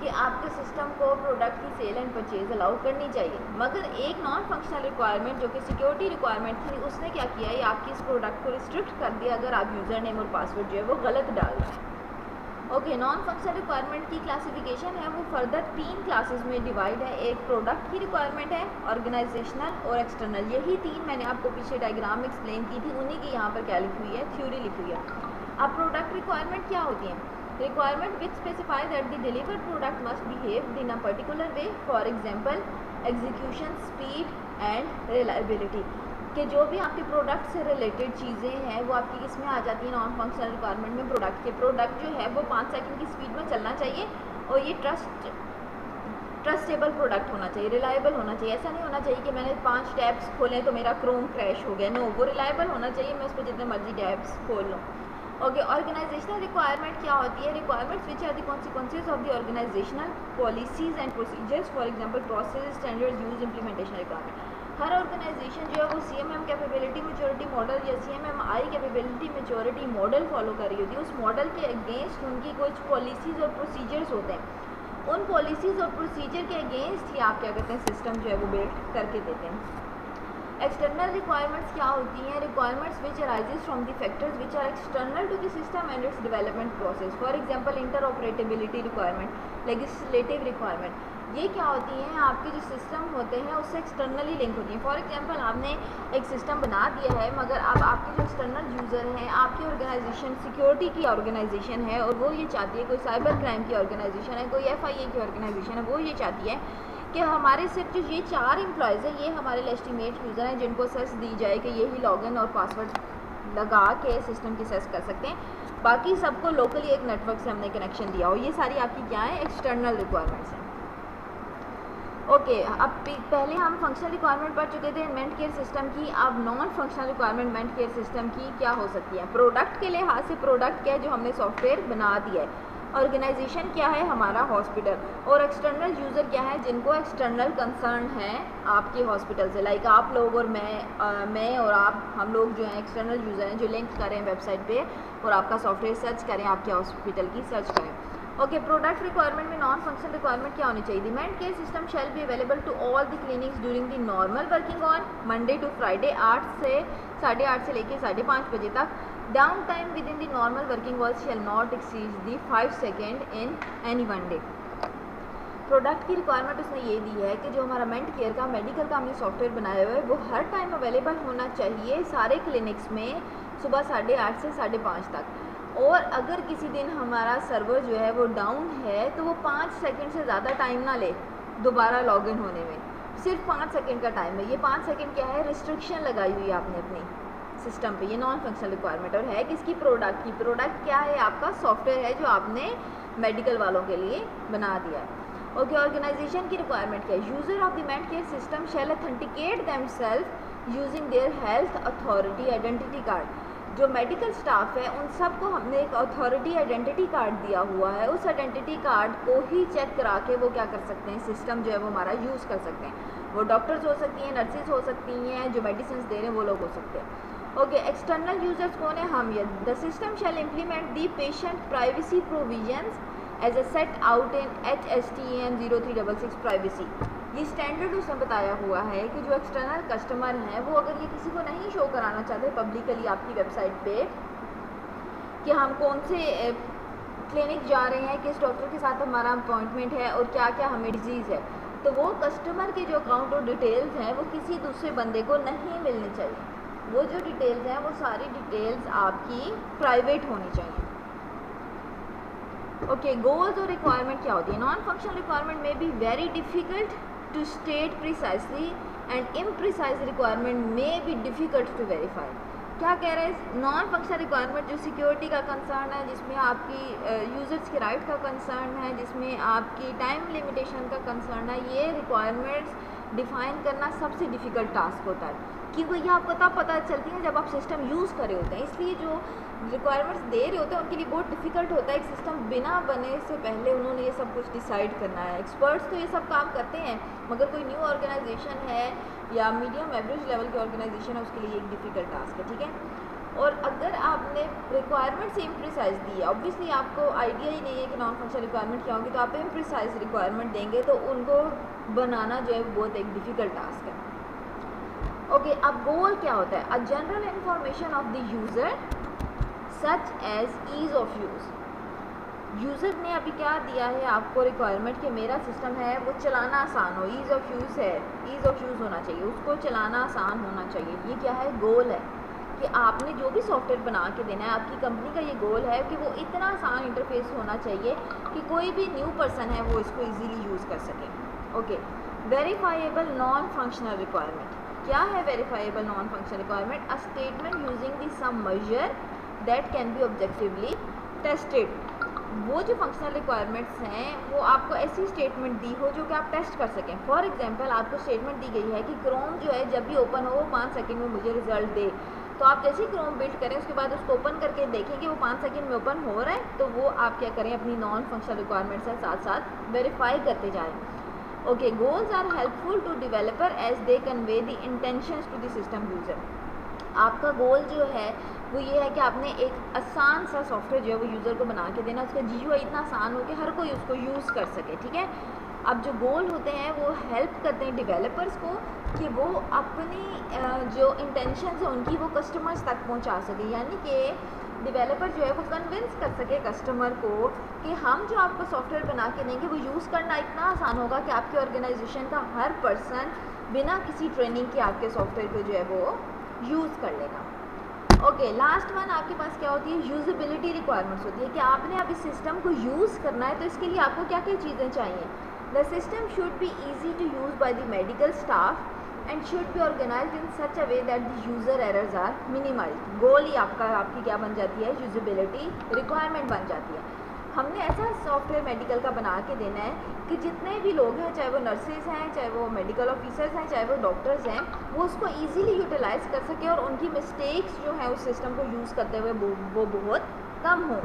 कि आपके सिस्टम को प्रोडक्ट की सेल एंड परचेज़ अलाउ करनी चाहिए। मगर एक नॉन फंक्शनल रिक्वायरमेंट जो कि सिक्योरिटी रिक्वायरमेंट थी, उसने क्या किया है, आपकी इस प्रोडक्ट को रिस्ट्रिक्ट कर दिया अगर आप यूज़र नेम और पासवर्ड जो है वो गलत डाल रहे हैं। ओके, नॉन फंक्शनल रिक्वायरमेंट की क्लासिफिकेशन है वो फर्दर 3 क्लासेस में डिवाइड है। एक प्रोडक्ट की रिक्वायरमेंट है, ऑर्गेनाइजेशनल और एक्सटर्नल। यही 3 मैंने आपको पीछे डायग्राम में एक्सप्लेन की थी, उन्हीं की यहाँ पर क्या लिखी हुई है, थ्योरी लिखी हुई है। अब प्रोडक्ट रिक्वायरमेंट क्या होती है, requirement which specify that the delivered product must behave in a particular way, for example execution speed and reliability, कि जो भी आपके प्रोडक्ट से रिलेटेड चीज़ें हैं वो आपकी किस में आ जाती हैं, नॉन फंक्शनल रिक्वायरमेंट में। प्रोडक्ट के प्रोडक्ट जो है वो 5 सेकंड की स्पीड में चलना चाहिए और ये ट्रस्टेबल प्रोडक्ट होना चाहिए, रिलायबल होना चाहिए। ऐसा नहीं होना चाहिए कि मैंने 5 टैब्स खोले तो मेरा क्रोम क्रैश हो गया, नो, वो रिलायबल होना चाहिए, मैं उस पर जितने मर्जी टैब्स खोल लूँ। ओके, ऑर्गेनाइजेशनल रिक्वायरमेंट क्या होती है, requirements which are the consequences of the organizational policies and procedures, for example process, standards, use, implementation requirement. हर ऑर्गेनाइजेशन जो है वो CMM कैपेबिलिटी मैच्योरिटी मॉडल या CMMI capability maturity model follow कर रही होती है। उस मॉडल के अगेंस्ट उनकी कुछ पॉलिसीज़ और प्रोसीजर्स होते हैं, उन पॉलिसीज़ और प्रोसीजर के अगेंस्ट ही आप क्या करते हैं, सिस्टम जो है वो बिल्ड करके देते हैं। एक्सटर्नल रिक्वायरमेंट्स क्या होती हैं? Requirements which arises from the factors which are external to the system and its development process. For example interoperability requirement, legislative requirement, ये क्या होती हैं? आपके जो सिस्टम होते हैं उससे एक्सटर्नली लिंक होती हैं। फॉर एग्जांपल आपने एक सिस्टम बना दिया है, मगर अब आपके जो एक्सटर्नल यूज़र हैं, आपकी ऑर्गेनाइजेशन सिक्योरिटी की ऑर्गेनाइजेशन है और वो ये चाहती है, कोई साइबर क्राइम की ऑर्गेनाइजेशन है, कोई FIA की ऑर्गेनाइजेशन है, वो ये चाहती है कि हमारे सिर्फ जो ये 4 एम्प्लॉयज़ हैं, ये हमारे लेजिटिमेट यूज़र हैं जिनको सेस दी जाए कि यही लॉगिन और पासवर्ड लगा के सिस्टम की सेस कर सकते हैं, बाकी सबको लोकली एक नेटवर्क से हमने कनेक्शन दिया हो। ये सारी आपकी क्या है? एक्सटर्नल रिक्वायरमेंट्स हैं। ओके, अब पहले हम फंक्शनल रिक्वायरमेंट पढ़ चुके थे मेंट केयर सिस्टम की। अब नॉन फंक्शनल रिक्वायरमेंट मेंट केयर सिस्टम की क्या हो सकती है? प्रोडक्ट के लिहाज से प्रोडक्ट क्या है? जो हमने सॉफ्टवेयर बना दिया है। ऑर्गेनाइजेशन क्या है? हमारा हॉस्पिटल। और एक्सटर्नल यूज़र क्या है? जिनको एक्सटर्नल कंसर्न है आपके हॉस्पिटल से, लाइक आप लोग और मैं और आप, हम लोग जो हैं एक्सटर्नल यूज़र हैं जो लिंक करें वेबसाइट पे और आपका सॉफ्टवेयर सर्च करें, आपके हॉस्पिटल की सर्च करें। ओके, प्रोडक्ट रिक्वायरमेंट में नॉन फंक्शनल रिक्वायरमेंट क्या होनी चाहिए? The Mentcare system shall be available to all the clinics during the normal working on Monday to Friday 8 से 8:30 से लेकर 5:30 बजे तक। Down time within the normal working hours shall not exceed the 5 second in any one day. Product की requirement उसने ये दी है कि जो हमारा मेंट केयर का मेडिकल का हमने सॉफ्टवेयर बनाया हुआ है वो हर टाइम अवेलेबल होना चाहिए सारे क्लिनिक्स में सुबह 8:30 से 5:30 तक। और अगर किसी दिन हमारा सर्वर जो है वो डाउन है तो वो 5 सेकंड से ज़्यादा टाइम ना ले दोबारा लॉगिन होने में, सिर्फ 5 सेकंड का टाइम है। ये 5 सेकंड क्या है? रिस्ट्रिक्शन लगाई हुई है आपने अपनी सिस्टम पे। ये नॉन फंक्शनल रिक्वायरमेंट और है किसकी? प्रोडक्ट की। प्रोडक्ट क्या है? आपका सॉफ्टवेयर है जो आपने मेडिकल वालों के लिए बना दिया है। ओके, ऑर्गेनाइजेशन की रिक्वायरमेंट क्या है? User of the Mentcare system shall authenticate themselves using their health authority identity card. जो मेडिकल स्टाफ है उन सबको हमने एक अथॉरिटी आइडेंटिटी कार्ड दिया हुआ है। उस आइडेंटिटी कार्ड को ही चेक करा के वो क्या कर सकते हैं? सिस्टम जो है वो हमारा यूज़ कर सकते हैं। वो डॉक्टर्स हो सकती हैं, नर्सेज हो सकती हैं, जो मेडिसिन दे रहे हैं वो लोग हो सकते हैं। ओके, एक्सटर्नल यूजर्स कौन है? हम। ये the system shall implement the patient privacy provisions as a set out in HSTN 0366 privacy. ये स्टैंडर्ड उसने बताया हुआ है कि जो एक्सटर्नल कस्टमर हैं वो अगर ये किसी को नहीं शो कराना चाहते पब्लिकली आपकी वेबसाइट पे कि हम कौन से क्लिनिक जा रहे हैं, किस डॉक्टर के साथ हमारा अपॉइंटमेंट है और क्या क्या हमें डिजीज़ है, तो वो कस्टमर के जो अकाउंट और डिटेल्स हैं वो किसी दूसरे बंदे को नहीं मिलनी चाहिए। वो जो डिटेल्स हैं वो सारी डिटेल्स आपकी प्राइवेट होनी चाहिए। ओके, गोल्स और रिक्वायरमेंट क्या होती है? Non functional requirement may be very difficult to state precisely and imprecise requirement may be difficult to verify। क्या कह रहे हैं? नॉन फंक्शनल रिक्वायरमेंट जो सिक्योरिटी का कंसर्न है, जिसमें आपकी यूजर्स के राइट का कंसर्न है, जिसमें आपकी टाइम लिमिटेशन का कंसर्न है, ये रिक्वायरमेंट्स डिफ़ाइन करना सबसे डिफ़िकल्ट टास्क होता है क्योंकि ये आपको तब पता चलती है जब आप सिस्टम यूज़ कर रहे होते हैं। इसलिए जो रिक्वायरमेंट्स दे रहे होते हैं उनके लिए बहुत डिफ़िकल्ट होता है। एक सिस्टम बिना बने से पहले उन्होंने ये सब कुछ डिसाइड करना है। एक्सपर्ट्स तो ये सब काम करते हैं, मगर कोई न्यू ऑर्गेनाइजेशन है या मीडियम एवरेज लेवल की ऑर्गेनाइजेशन है उसके लिए एक डिफ़िकल्ट टास्क है, ठीक है। और अगर आपने रिक्वायरमेंट से इम्प्रिसाइज दी है, ऑब्वियसली आपको आइडिया ही नहीं है कि नॉन फंक्शनल रिक्वायरमेंट क्या होगी, तो आप इम्प्रिसाइज रिक्वायरमेंट देंगे तो उनको बनाना जो है बहुत एक डिफ़िकल्ट टास्क है। ओके, अब गोल क्या होता है? A general information of the user such as ease of use. User ने अभी क्या दिया है आपको रिक्वायरमेंट कि मेरा सिस्टम है वो चलाना आसान हो, ईज़ ऑफ यूज़ है, ईज़ ऑफ यूज़ होना चाहिए, उसको चलाना आसान होना चाहिए। ये क्या है? गोल है कि आपने जो भी सॉफ्टवेयर बना के देना है, आपकी कंपनी का ये गोल है कि वो इतना आसान इंटरफेस होना चाहिए कि कोई भी न्यू पर्सन है वो इसको ईजीली यूज़ कर सके। Okay, verifiable non functional requirement क्या है? Verifiable non functional requirement a statement using the some measure that can be objectively tested. वो जो फंक्शनल रिक्वायरमेंट्स हैं वो आपको ऐसी स्टेटमेंट दी हो जो कि आप टेस्ट कर सकें। फॉर एग्जांपल आपको स्टेटमेंट दी गई है कि क्रोम जो है जब भी ओपन हो वो 5 सेकंड में मुझे रिजल्ट दे, तो आप जैसे ही क्रोम बिल्ड करें उसके बाद उसको ओपन करके देखें कि वो 5 सेकंड में ओपन हो रहा है, तो वो आप क्या करें? अपनी नॉन फंक्शनल रिक्वायरमेंट्स के साथ साथ वेरीफाई करते जाएँ। Okay, goals are helpful to developer as they convey the intentions to the system user. आपका गोल जो है वो ये है कि आपने एक आसान सा सॉफ्टवेयर जो है वो यूज़र को बना के देना, उसका GUI इतना आसान हो कि हर कोई उसको यूज़ कर सके, ठीक है। अब जो गोल होते हैं वो हेल्प करते हैं डेवलपर्स को कि वो अपनी जो इंटेंशन है उनकी वो कस्टमर्स तक पहुंचा सके, यानी कि डेवलपर जो है वो कन्विंस कर सके कस्टमर को कि हम जो आपको सॉफ्टवेयर बना के देंगे वो यूज़ करना इतना आसान होगा कि आपके ऑर्गेनाइजेशन का हर पर्सन बिना किसी ट्रेनिंग के आपके सॉफ्टवेयर को जो है वो यूज़ कर लेगा। ओके, लास्ट वन आपके पास क्या होती है, यूजेबिलिटी रिक्वायरमेंट्स होती है कि आपने अब इस सिस्टम को यूज़ करना है तो इसके लिए आपको क्या क्या चीज़ें चाहिए। The system should be easy to use by the medical staff and should be organised in such a way that the user errors are minimised. Goal ही आपकी क्या बन जाती है, यूजेबिलिटी रिक्वायरमेंट बन जाती है। हमने ऐसा सॉफ्टवेयर मेडिकल का बना के देना है कि जितने भी लोग हैं, चाहे वो नर्सेज हैं, चाहे वो मेडिकल ऑफिसर्स हैं, चाहे वो डॉक्टर्स हैं, वो उसको इजीली यूटिलाइज कर सके और उनकी मिस्टेक्स जो है उस सिस्टम को यूज़ करते हुए वो बहुत कम हो।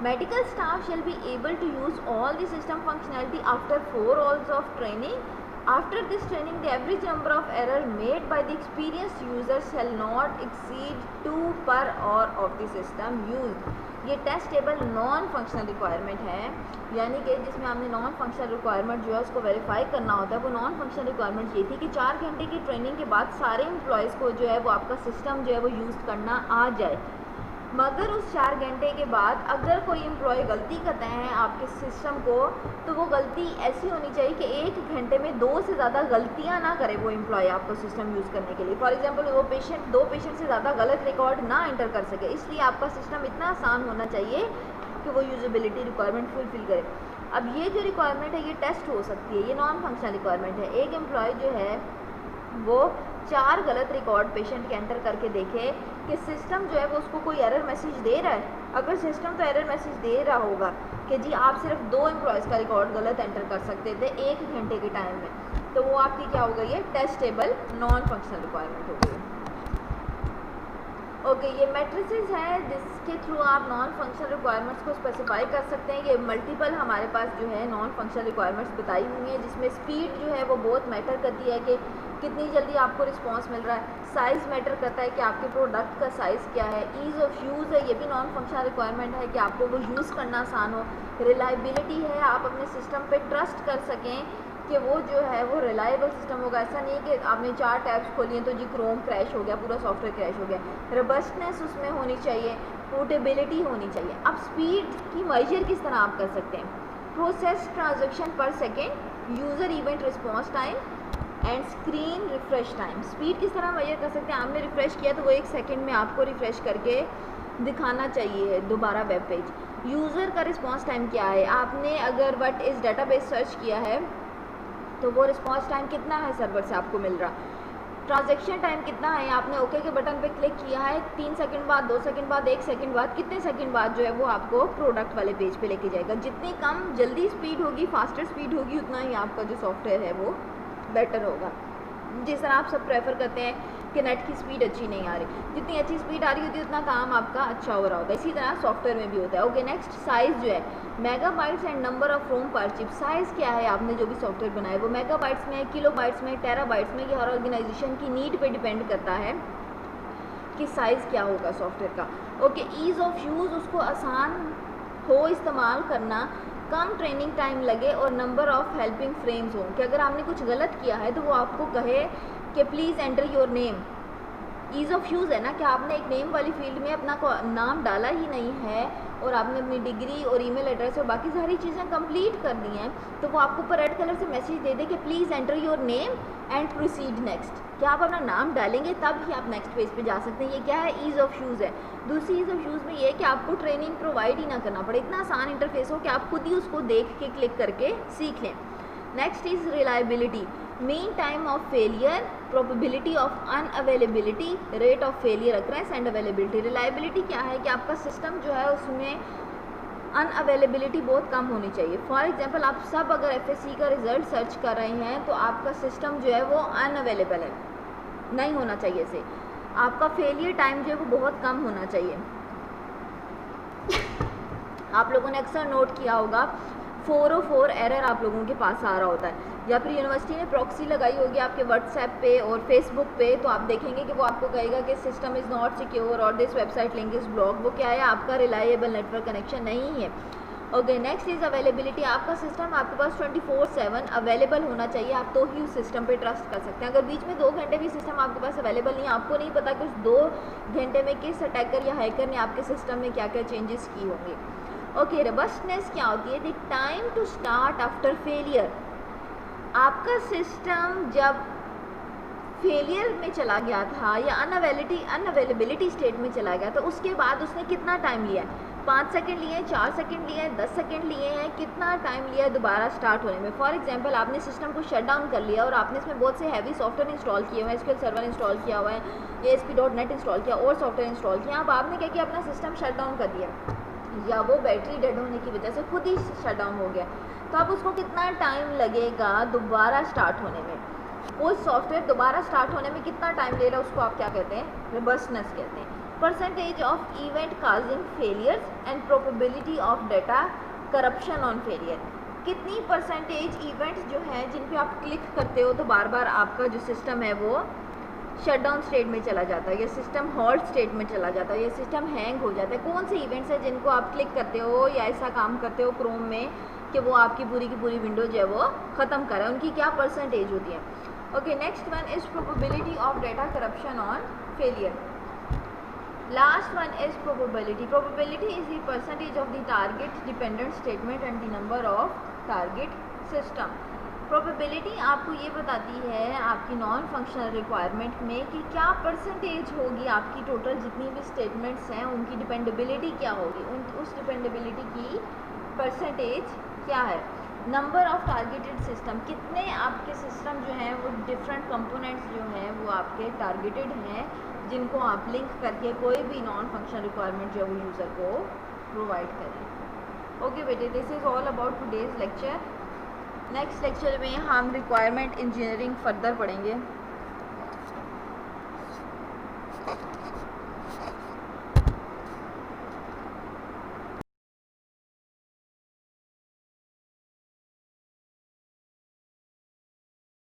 Medical staff shall be able to use all the system functionality after 4 hours of training. After this training, the average number of error made by the experienced user shall not exceed 2 per hour of the system used। ये testable non functional requirement है, यानी कि जिसमें हमने non functional requirement जो है उसको verify करना होता है। वो नॉन फंक्शनल रिक्वायरमेंट ये थी कि 4 घंटे की ट्रेनिंग के बाद सारे एम्प्लॉयज़ को जो है वो आपका सिस्टम जो है वो यूज़ करना आ जाए, मगर उस 4 घंटे के बाद अगर कोई एम्प्लॉय गलती करता है आपके सिस्टम को तो वो गलती ऐसी होनी चाहिए कि 1 घंटे में 2 से ज़्यादा गलतियां ना करे वो एम्प्लॉय आपको सिस्टम यूज़ करने के लिए। फॉर एग्जांपल वो दो पेशेंट से ज़्यादा गलत रिकॉर्ड ना एंटर कर सके, इसलिए आपका सिस्टम इतना आसान होना चाहिए कि वो यूजेबिलिटी रिक्वायरमेंट फुलफिल करे। अब ये जो रिक्वायरमेंट है ये टेस्ट हो सकती है, ये नॉन फंक्शनल रिक्वायरमेंट है। एक एम्प्लॉय जो है वो 4 गलत रिकॉर्ड पेशेंट के एंटर करके देखे कि सिस्टम जो है वो उसको कोई एरर मैसेज दे रहा है। अगर सिस्टम तो एरर मैसेज दे रहा होगा कि जी आप सिर्फ 2 एम्प्लॉयज़ का रिकॉर्ड गलत एंटर कर सकते थे 1 घंटे के टाइम में, तो वो आपकी क्या हो गई है, टेस्टेबल नॉन फंक्शनल रिक्वायरमेंट हो गई। ओके, ये मैट्रिसेस है जिसके थ्रू आप नॉन फंक्शनल रिक्वायरमेंट्स को स्पेसिफाई कर सकते हैं। ये मल्टीपल हमारे पास जो है नॉन फंक्शनल रिक्वायरमेंट्स बताई हुई हैं, जिसमें स्पीड जो है वो बहुत मैटर करती है कि कितनी जल्दी आपको रिस्पांस मिल रहा है। साइज़ मैटर करता है कि आपके प्रोडक्ट का साइज़ क्या है। ईज़ ऑफ यूज़ है, ये भी नॉन फंक्शनल रिक्वायरमेंट है कि आपको वो यूज़ करना आसान हो। रिलायबिलिटी है, आप अपने सिस्टम पे ट्रस्ट कर सकें कि वो जो है वो रिलायबल सिस्टम होगा। ऐसा नहीं कि आपने 4 टैब्स खोली हैं तो जी क्रोम क्रैश हो गया, पूरा सॉफ्टवेयर क्रैश हो गया। रोबस्टनेस उसमें होनी चाहिए, पोर्टेबिलिटी होनी चाहिए। अब स्पीड की मेजर किस तरह आप कर सकते हैं, प्रोसेस ट्रांजैक्शन पर second, user event response time and screen refresh time. Speed किस तरह मेजर कर सकते हैं, आपने रिफ़्रेश किया तो वो 1 सेकेंड में आपको रिफ़्रेश करके दिखाना चाहिए दोबारा वेब पेज। यूज़र का रिस्पॉन्स टाइम क्या है, आपने अगर व्हाट इज़ डेटाबेस सर्च किया है तो वो रिस्पॉन्स टाइम कितना है सर्वर से आपको मिल रहा। ट्रांजैक्शन टाइम कितना है, आपने ओके के बटन पे क्लिक किया है 3 सेकंड बाद, 2 सेकंड बाद, 1 सेकंड बाद, कितने सेकंड बाद जो है वो आपको प्रोडक्ट वाले पेज पे लेके जाएगा। जितनी कम जल्दी स्पीड होगी, फास्टर स्पीड होगी, उतना ही आपका जो सॉफ्टवेयर है वो बेटर होगा। जिस तरह आप सब प्रेफर करते हैं कि नेट की स्पीड अच्छी नहीं आ रही, जितनी अच्छी स्पीड आ रही होती है उतना काम आपका अच्छा हो रहा होता है। इसी तरह सॉफ्टवेयर में भी होता है। ओके, नेक्स्ट साइज़ जो है, megabytes and number of ROM per chip. Size क्या है, आपने जो भी सॉफ्टवेयर बनाया वो मेगाबाइट्स में, किलोबाइट्स में, टेराबाइट्स में, ये हर ऑर्गेनाइजेशन की नीड पे डिपेंड करता है कि साइज़ क्या होगा सॉफ्टवेयर का। ओके, ईज़ ऑफ यूज़, उसको आसान हो इस्तेमाल करना, कम ट्रेनिंग टाइम लगे और नंबर ऑफ़ हेल्पिंग फ्रेम्स हों कि अगर आपने कुछ गलत किया है तो वो आपको कहे कि please enter your name. Ease of use है ना कि आपने एक नेम वाली फील्ड में अपना नाम डाला ही नहीं है और आपने अपनी डिग्री और ईमेल एड्रेस और बाकी सारी चीज़ें कंप्लीट कर दी हैं, तो वो आपको ऊपर रेड कलर से मैसेज दे दे कि please enter your name and proceed next. क्या आप अपना नाम डालेंगे तब ही आप नेक्स्ट पेज पे जा सकते हैं। ये क्या है, ईज़ ऑफ यूज़ है। दूसरी ईज़ ऑफ यूज़ में ये है कि आपको ट्रेनिंग प्रोवाइड ही ना करना पड़े, इतना आसान इंटरफेस हो कि आप खुद ही उसको देख के क्लिक करके सीख लें। Next is reliability, mean time of failure, probability of unavailability, rate of failure occurrence and availability. Reliability क्या है कि आपका सिस्टम जो है उसमें अनअवेलेबिलिटी बहुत कम होनी चाहिए। फॉर एग्जांपल आप सब अगर एफएससी का रिज़ल्ट सर्च कर रहे हैं तो आपका सिस्टम जो है वो अनअवेलेबल है, नहीं होना चाहिए इसे। आपका फेलियर टाइम जो है वो बहुत कम होना चाहिए। आप लोगों ने अक्सर नोट किया होगा 404 एरर आप लोगों के पास आ रहा होता है, या फिर यूनिवर्सिटी ने प्रॉक्सी लगाई होगी आपके व्हाट्सएप पे और फेसबुक पे, तो आप देखेंगे कि वो आपको कहेगा कि सिस्टम इज़ नॉट सिक्योर और this website link is block. वो क्या है, आपका रिलायबल नेटवर्क कनेक्शन नहीं है। Okay, next is availability. आपका सिस्टम आपके पास 24/7 अवेलेबल होना चाहिए, आप तो ही उस सिस्टम पे ट्रस्ट कर सकते हैं। अगर बीच में 2 घंटे भी सिस्टम आपके पास अवेलेबल नहीं है, आपको नहीं पता कि उस 2 घंटे में किस अटैकर या हैकर ने आपके सिस्टम में क्या क्या चेंजेस की होंगे। ओके, रोबस्टनेस क्या होती है? The time to start after failure. आपका सिस्टम जब फेलियर में चला गया था या अनअवेलेबिलिटी स्टेट में चला गया था, उसके बाद उसने कितना टाइम लिया है? 5 सेकंड लिए हैं, 4 सेकंड लिए हैं, 10 सेकंड लिए हैं, कितना टाइम लिया है दोबारा स्टार्ट होने में? फॉर एग्जांपल, आपने सिस्टम को शट डाउन कर लिया और आपने इसमें बहुत से हैवी सॉफ्टवेयर इंस्टॉल किए हुए हैं, SQL सर्वर इंस्टॉल किया हुआ है, ASP.NET इंस्टॉल किया और सॉफ्टवेयर इंस्टॉल किया। अब आपने क्या किया? अपना सिस्टम शट डाउन कर दिया या वो बैटरी डेड होने की वजह से खुद ही शट डाउन हो गया, तो अब उसको कितना टाइम लगेगा दोबारा स्टार्ट होने में? वो सॉफ्टवेयर दोबारा स्टार्ट होने में कितना टाइम ले रहा है, उसको आप क्या कहते हैं? रोबस्टनेस कहते हैं। Percentage of event causing failures and probability of data corruption on failure. कितनी परसेंटेज इवेंट्स जो हैं जिन पे आप क्लिक करते हो तो बार बार आपका जो सिस्टम है वो शट डाउन स्टेट में चला जाता है या सिस्टम हॉल्ट स्टेट में चला जाता है या सिस्टम हैंग हो जाता है? कौन से इवेंट्स हैं जिनको आप क्लिक करते हो या ऐसा काम करते हो क्रोम में कि वो आपकी पूरी की पूरी विंडो जो है वो ख़त्म करे? उनकी क्या परसेंटेज होती है? Okay, next one is probability of data corruption on failure. Last one is probability. Probability is the percentage of the target dependent statement and the number of target system. Probability आपको ये बताती है आपकी non functional requirement में कि क्या percentage होगी आपकी टोटल जितनी भी स्टेटमेंट्स हैं उनकी डिपेंडेबिलिटी क्या होगी, उस डिपेंडेबिलिटी की परसेंटेज क्या है। नंबर ऑफ टारगेटेड सिस्टम, कितने आपके सिस्टम जो हैं वो डिफरेंट कंपोनेंट्स जो हैं वो आपके टारगेटेड हैं जिनको आप लिंक करके कोई भी नॉन फंक्शनल रिक्वायरमेंट जो है वो यूज़र को प्रोवाइड करें। ओके बेटे, this is all about today's lecture. Next lecture में हम रिक्वायरमेंट इंजीनियरिंग फर्दर पढ़ेंगे।